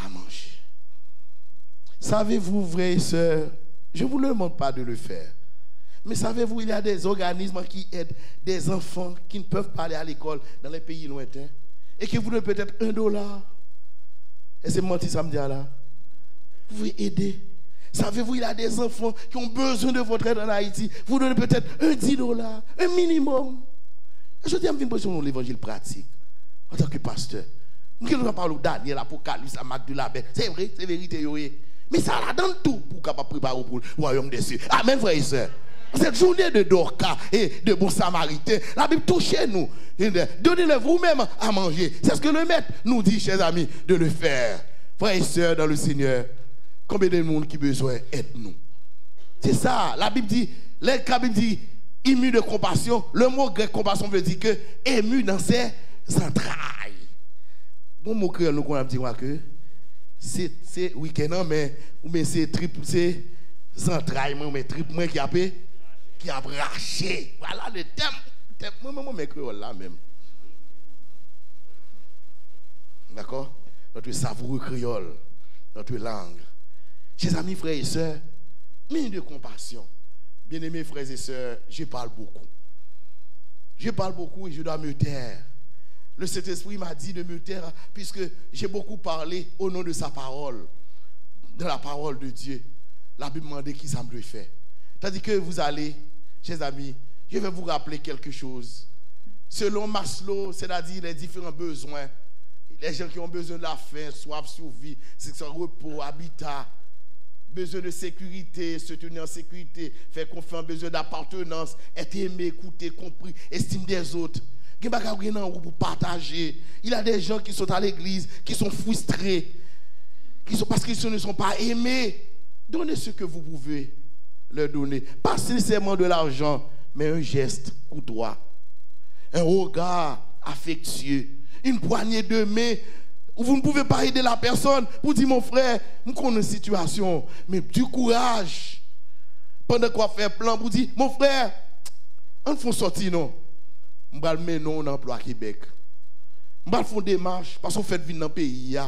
manger. Savez-vous, frères et sœurs, je ne vous demande pas de le faire, mais savez-vous, il y a des organismes qui aident des enfants qui ne peuvent pas aller à l'école dans les pays lointains et qui vous donnent peut-être $1. Et c'est menti samedi là. Vous pouvez aider. Savez-vous, il y a des enfants qui ont besoin de votre aide en Haïti. Vous donnez peut-être $10, un minimum. Je dis à vous sur l'évangile pratique en tant que pasteur. Je ne parle pas de Daniel, Apocalypse, Marc de la Baie. C'est vrai, c'est vérité. Mais ça la donne tout pour capable préparer pour le royaume des cieux. Amen, frères et sœurs. Cette journée de Dorcas et de Bon Samaritain, la Bible touche nous. Donnez-le vous-même à manger. C'est ce que le maître nous dit, chers amis, de le faire. Frères et sœurs dans le Seigneur, combien de monde qui a besoin aide-nous. C'est ça. La Bible dit, ému de compassion. Le mot grec compassion veut dire que ému dans ses entrailles. Bon mot créole, nous avons dit que c'est week-end, mais c'est triple, c'est entrailles, mais triple qui a braché. Voilà le thème. Moi, créole là même. D'accord? Notre savoureux créole, notre langue. Chers amis, frères et sœurs, mine de compassion. Bien-aimés frères et sœurs, je parle beaucoup. Je parle beaucoup et je dois me taire. Le Saint-Esprit m'a dit de me taire puisque j'ai beaucoup parlé au nom de sa parole, de la parole de Dieu. La Bible m'a dit qui ça me doit faire. Tandis que vous allez, chers amis, je vais vous rappeler quelque chose. Selon Maslow, c'est-à-dire les différents besoins, les gens qui ont besoin de la faim, soif, survie, repos, habitat, besoin de sécurité, se tenir en sécurité, faire confiance, besoin d'appartenance, être aimé, écouté, compris, estime des autres. Il y a des gens pour partager. Il y a des gens qui sont à l'église, qui sont frustrés, parce qu'ils ne sont pas aimés. Donnez ce que vous pouvez leur donner. Pas nécessairement de l'argent, mais un geste courtois, un regard affectueux, une poignée de main. Vous ne pouvez pas aider la personne pour dire, mon frère, je connais une situation, mais du courage. Pendant qu'on fait plan, pour dire, mon frère, on faut sortir, non. Je vais mettre non emploi à Québec. Je vais faire des démarches parce qu'on fait venir dans le pays.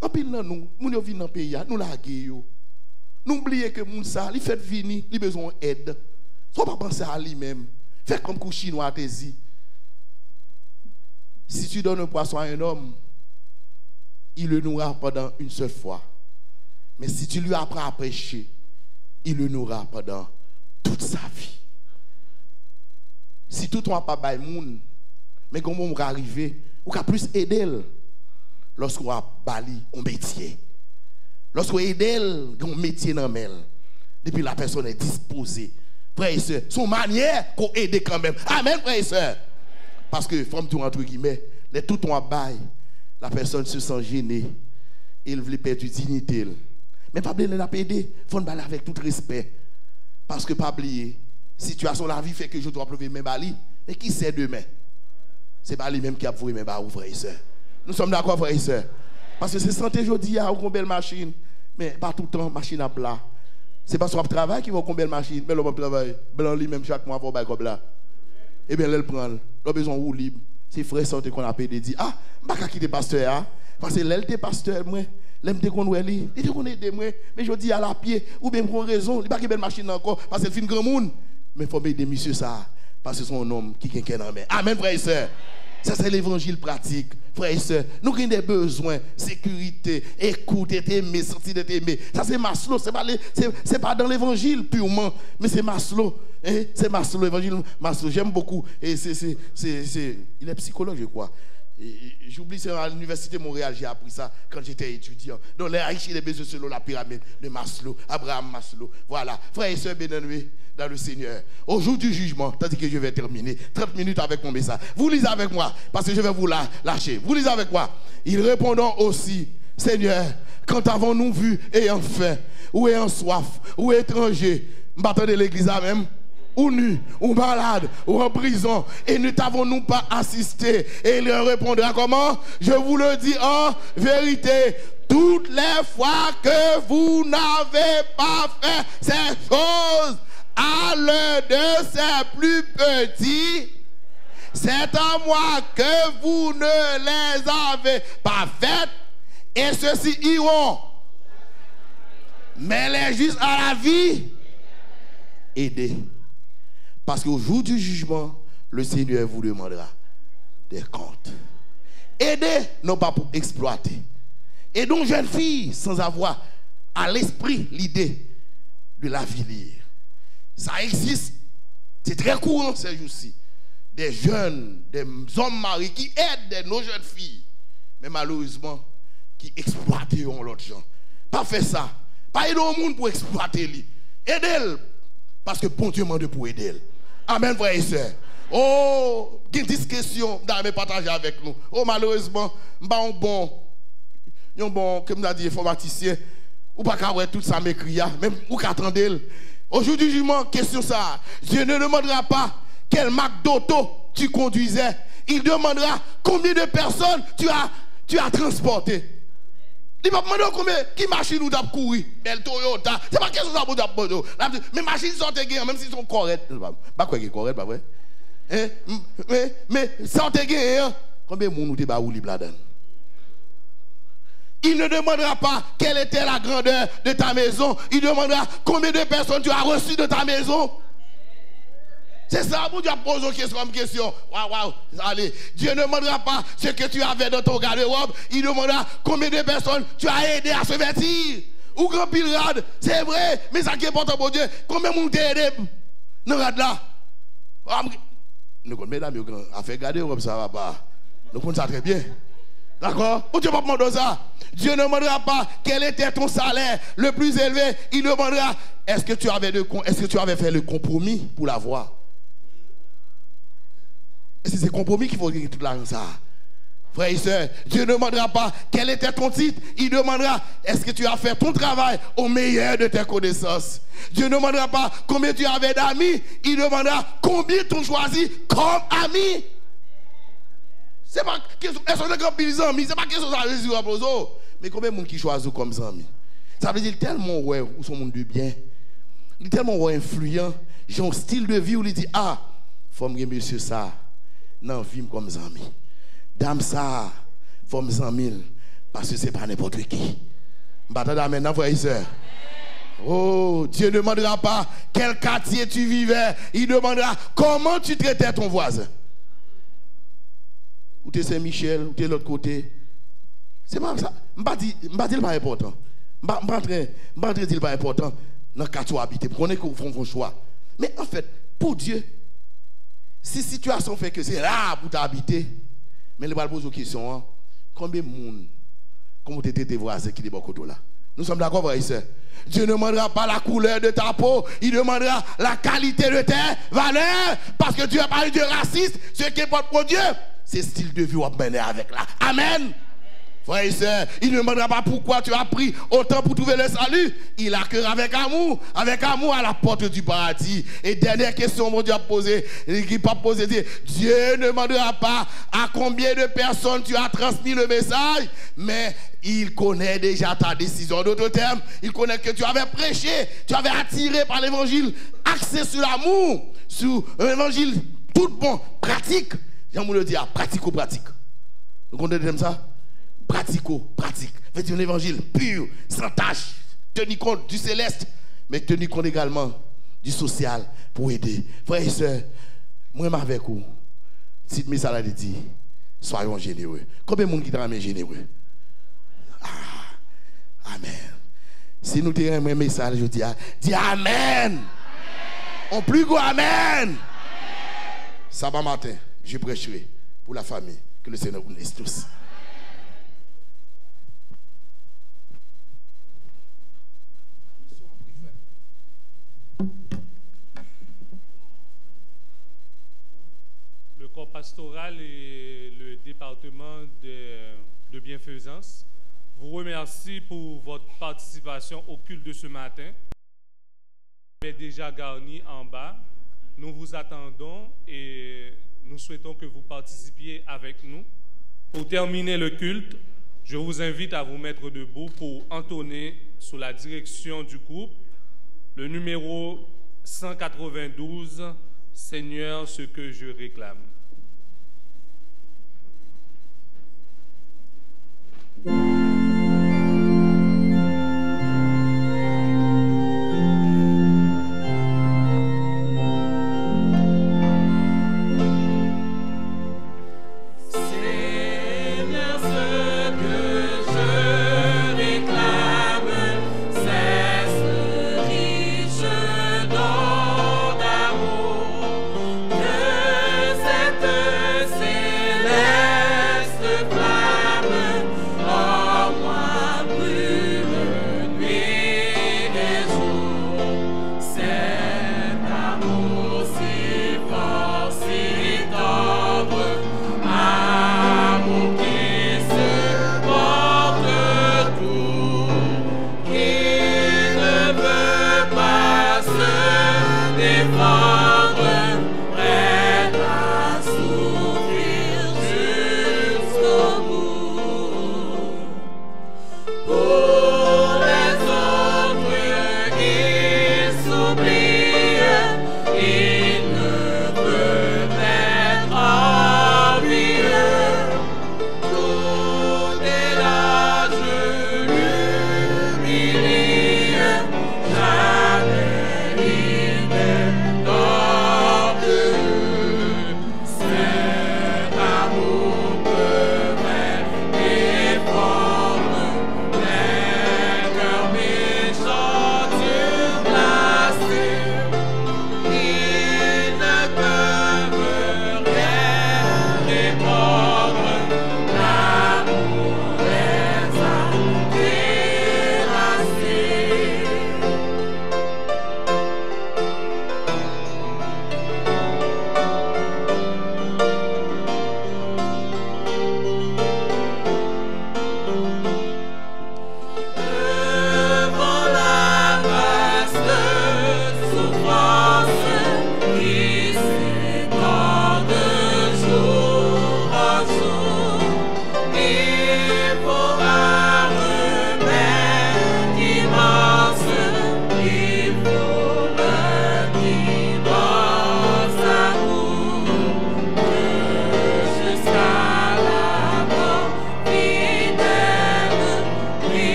En pile, nous venons dans le pays, nous laguons. Nous oublions que moun ça, il fait venir, il a besoin d'aide. Soit pas penser à lui-même. Fais comme les Chinois à tes yeux. Si tu donnes un poisson à un homme, il le nourra pendant une seule fois. Mais si tu lui apprends à pêcher, il le nourra pendant toute sa vie. Si tout le monde n'a pas de monde, mais comment on va arriver, on va plus aider lorsqu'on va bali un métier. Lorsqu'on aide un métier dans elle, depuis la personne est disposée. Frères et sœurs, son manière qu'on aide quand même. Amen, frères et sœurs. Parce que, femme tout entre guillemets, les tout ont bail, la personne se sent gênée, il veut perdre dignité. Mais pas oublier la aider, il faut bailler avec tout respect. Parce que pas oublier, situation de la vie fait que je dois prouver mes bali, mais qui sait demain? C'est pas lui même qui a prouvé mes bali, frères et sœurs. Nous sommes d'accord, frères et sœurs. Parce que c'est santé aujourd'hui, il y a une belle machine, mais pas tout le temps, machine à plat. C'est parce qu'on travaille qu'il va une belle machine, mais l'homme travaille, blanc lui-même chaque mois, pour bailler comme là. Et bien, elle prend, l'homme besoin de libre. C'est frère santé qu'on a payé, dit, ah, je ne vais pas quitter pasteur, hein? Parce que l'elle était pasteur, moi, l'aime te connaître, il te connaît moi, mais je dis à la pied, ou bien pour une raison, il n'y a pas de belle machine encore, parce qu'elle fait une grand monde. Mais il faut aider monsieur ça, parce que c'est un homme qui est quelqu'un en main. Amen, frère et sœur. Ça, c'est l'évangile pratique. Frères et sœurs, nous avons des besoins, sécurité, écoute, être aimé, sentir d'être aimé. Ça, c'est Maslow. C'est pas dans l'évangile purement, mais c'est Maslow. C'est Maslow, l'évangile Maslow. J'aime beaucoup. Et il est psychologue, je crois. J'oublie, c'est à l'université de Montréal, j'ai appris ça quand j'étais étudiant. Donc, les riches et les besoins selon la pyramide de Maslow, Abraham Maslow. Voilà, frères et sœurs bien-aimés dans le Seigneur. Au jour du jugement, tandis que je vais terminer 30 minutes avec mon message. Vous lisez avec moi, parce que je vais vous lâcher. Vous lisez avec moi. Ils répondront aussi, Seigneur, quand avons-nous vu ayant faim, ou ayant soif, ou étranger, m'attends de l'église à même, ou nu, ou malade, ou en prison, et ne t'avons-nous pas assisté? Et il leur répondra comment? Je vous le dis en vérité, toutes les fois que vous n'avez pas fait ces choses à l'un de ces plus petits, c'est à moi que vous ne les avez pas faites, et ceux-ci iront. Mais les justes à la vie, aidez. Parce qu'au jour du jugement, le Seigneur vous demandera des comptes. Aidez, non pas pour exploiter. Aidons une jeune fille sans avoir à l'esprit l'idée de l'avenir. Ça existe. C'est très courant ces jours-ci. Des jeunes, des hommes mariés qui aident nos jeunes filles. Mais malheureusement, qui exploiteront l'autre gens. Pas faire ça. Pas aider au monde pour exploiter lui. Aidez-le. Parce que bon Dieu m'a demandé pour aider. Amen, frères et sœurs. Oh, il y a 10 questions à partager avec nous. Oh, malheureusement, comme l'a dit, informaticien, ou pas qu'à tout ça m'écrit, même ou qu'attendez. Aujourd'hui, du jugement, question ça. Dieu ne demandera pas quelle marque d'auto tu conduisais. Il demandera combien de personnes tu as transporté. Il va demander combien qui machine ou d'ap courir. Belle Toyota. C'est pas question ça pour d'ap bodo. Mais machines sont gagnées même s'ils sont corrects. Pas quoi qui est correct, pas vrai? Mais sans te gagner, combien de monde ou ba ou li bladan? Il ne demandera pas quelle était la grandeur de ta maison. Il demandera combien de personnes tu as reçues de ta maison. C'est ça, vous Dieu pose une question comme question. Waouh, allez. Dieu ne demandera pas ce que tu avais dans ton garde-robe. Il demandera combien de personnes tu as aidé à se vêtir. Ou grand pile rade, c'est vrai, mais ça qui est important pour Dieu. Combien de monde t'a aidé dans le rade là? Nous connaissons, mesdames, à faire garde-robe, ça va pas. Nous connaissons ça très bien. D'accord? Ou Dieu ne demandera ça. Dieu ne demandera pas quel était ton salaire le plus élevé. Il demandera est-ce que tu avais fait le compromis pour l'avoir? Et c'est compromis qu'il faut gagner toute l'argent ça. Frères et sœurs, Dieu ne demandera pas quel était ton titre. Il demandera est-ce que tu as fait ton travail au meilleur de tes connaissances. Dieu ne demandera pas combien tu avais d'amis. Il demandera combien tu as choisi comme ami. C'est pas question de grand pile amis. C'est pas question de Jésus à poser. Mais combien de monde qui choisit comme amis? Ça veut dire tellement ouais ou son monde de bien. Il est tellement ouais influent. J'ai un style de vie où il dit ah, faut me monsieur ça. Non, vivre comme ami. Dame ça, faut me ami parce que c'est pas n'importe qui. M'attendez maintenant, frères et sœurs. Oh, Dieu ne demandera pas quel quartier tu vivais. Il demandera comment tu traitais ton voisin. Ou t'es Saint-Michel, ou t'es de l'autre côté. C'est pas ça. M'bati pas important. M'bati pas important dans le quartier où habiter. Pour qu'on ait qu'on choix. Mais en fait, pour Dieu, si situation fait que c'est là pour t'habiter, mais il va poser une question, hein? Combien de monde, comment tu étais tes voisins qui sont de bon côté là? Nous sommes d'accord, frères et sœurs. Dieu ne demandera pas la couleur de ta peau, il demandera la qualité de tes valeurs, parce que Dieu a parlé de raciste, ce qui est pour Dieu, c'est style de vie qu'on va mener avec là. Amen. Frères et sœurs, il ne demandera pas pourquoi tu as pris autant pour trouver le salut. Il accueille avec amour à la porte du paradis. Et dernière question, mon Dieu a posé, qui pas posé, Dieu ne demandera pas à combien de personnes tu as transmis le message, mais il connaît déjà ta décision. D'autres termes, il connaît que tu avais prêché, tu avais attiré par l'évangile, axé sur l'amour, sur un évangile tout bon, pratique. J'aime le dire, pratico-pratique. Vous comprenez ça? Pratique. Faites un évangile pur, sans tâche. Tenir compte du céleste, mais tenir compte également du social pour aider. Frères et sœurs, moi avec vous, si le message a dit, soyons généreux. Combien de monde qui est généreux? Amen. Si nous avons un message, je dis Amen. En plus gros Amen. Sabbat matin, je prêcherai pour la famille. Que le Seigneur vous bénisse tous. Le corps pastoral et le département de bienfaisance vous remercie pour votre participation au culte de ce matin. Vous êtes déjà garni en bas. Nous vous attendons et nous souhaitons que vous participiez avec nous. Pour terminer le culte, je vous invite à vous mettre debout pour entonner sous la direction du groupe le numéro 192, Seigneur, ce que je réclame.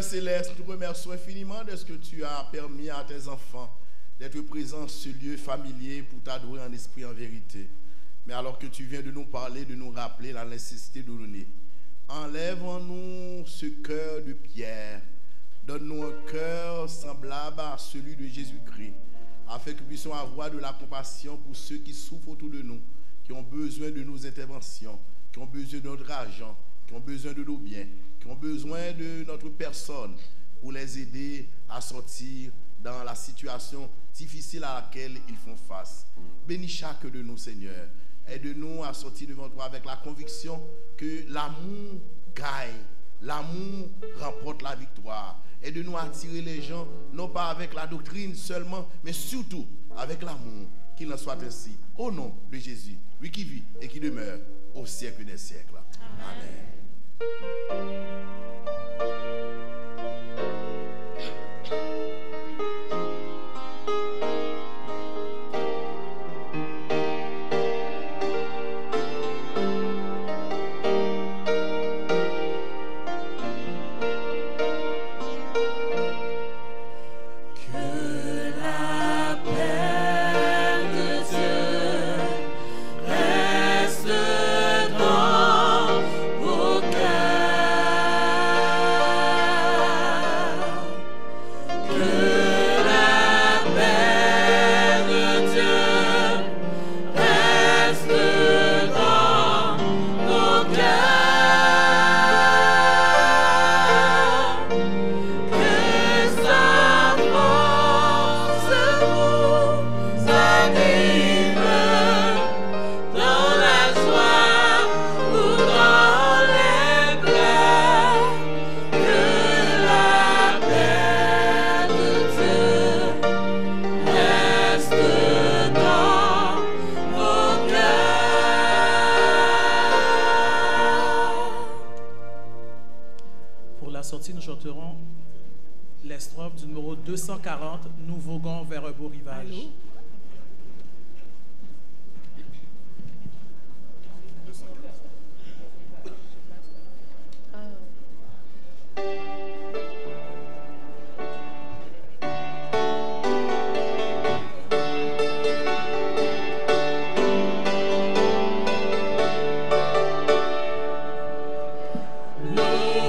Céleste, nous te remercions infiniment de ce que tu as permis à tes enfants d'être présents dans ce lieu familier pour t'adorer en esprit, en vérité. Mais alors que tu viens de nous parler, de nous rappeler la nécessité de donner, enlève en nous ce cœur de pierre. Donne-nous un cœur semblable à celui de Jésus-Christ, afin que nous puissions avoir de la compassion pour ceux qui souffrent autour de nous, qui ont besoin de nos interventions, qui ont besoin de notre argent, qui ont besoin de nos biens, qui ont besoin de notre personne pour les aider à sortir dans la situation difficile à laquelle ils font face. Bénis chaque de nous, Seigneur. Aide-nous à sortir devant toi avec la conviction que l'amour gagne, l'amour remporte la victoire. Aide-nous à attirer les gens, non pas avec la doctrine seulement, mais surtout avec l'amour. Qu'il en soit ainsi. Au nom de Jésus, lui qui vit et qui demeure au siècle des siècles. Amen. Que la paix la sortie, nous chanterons les strophes du numéro 240, Nous voguons vers un beau rivage. Allô? Nous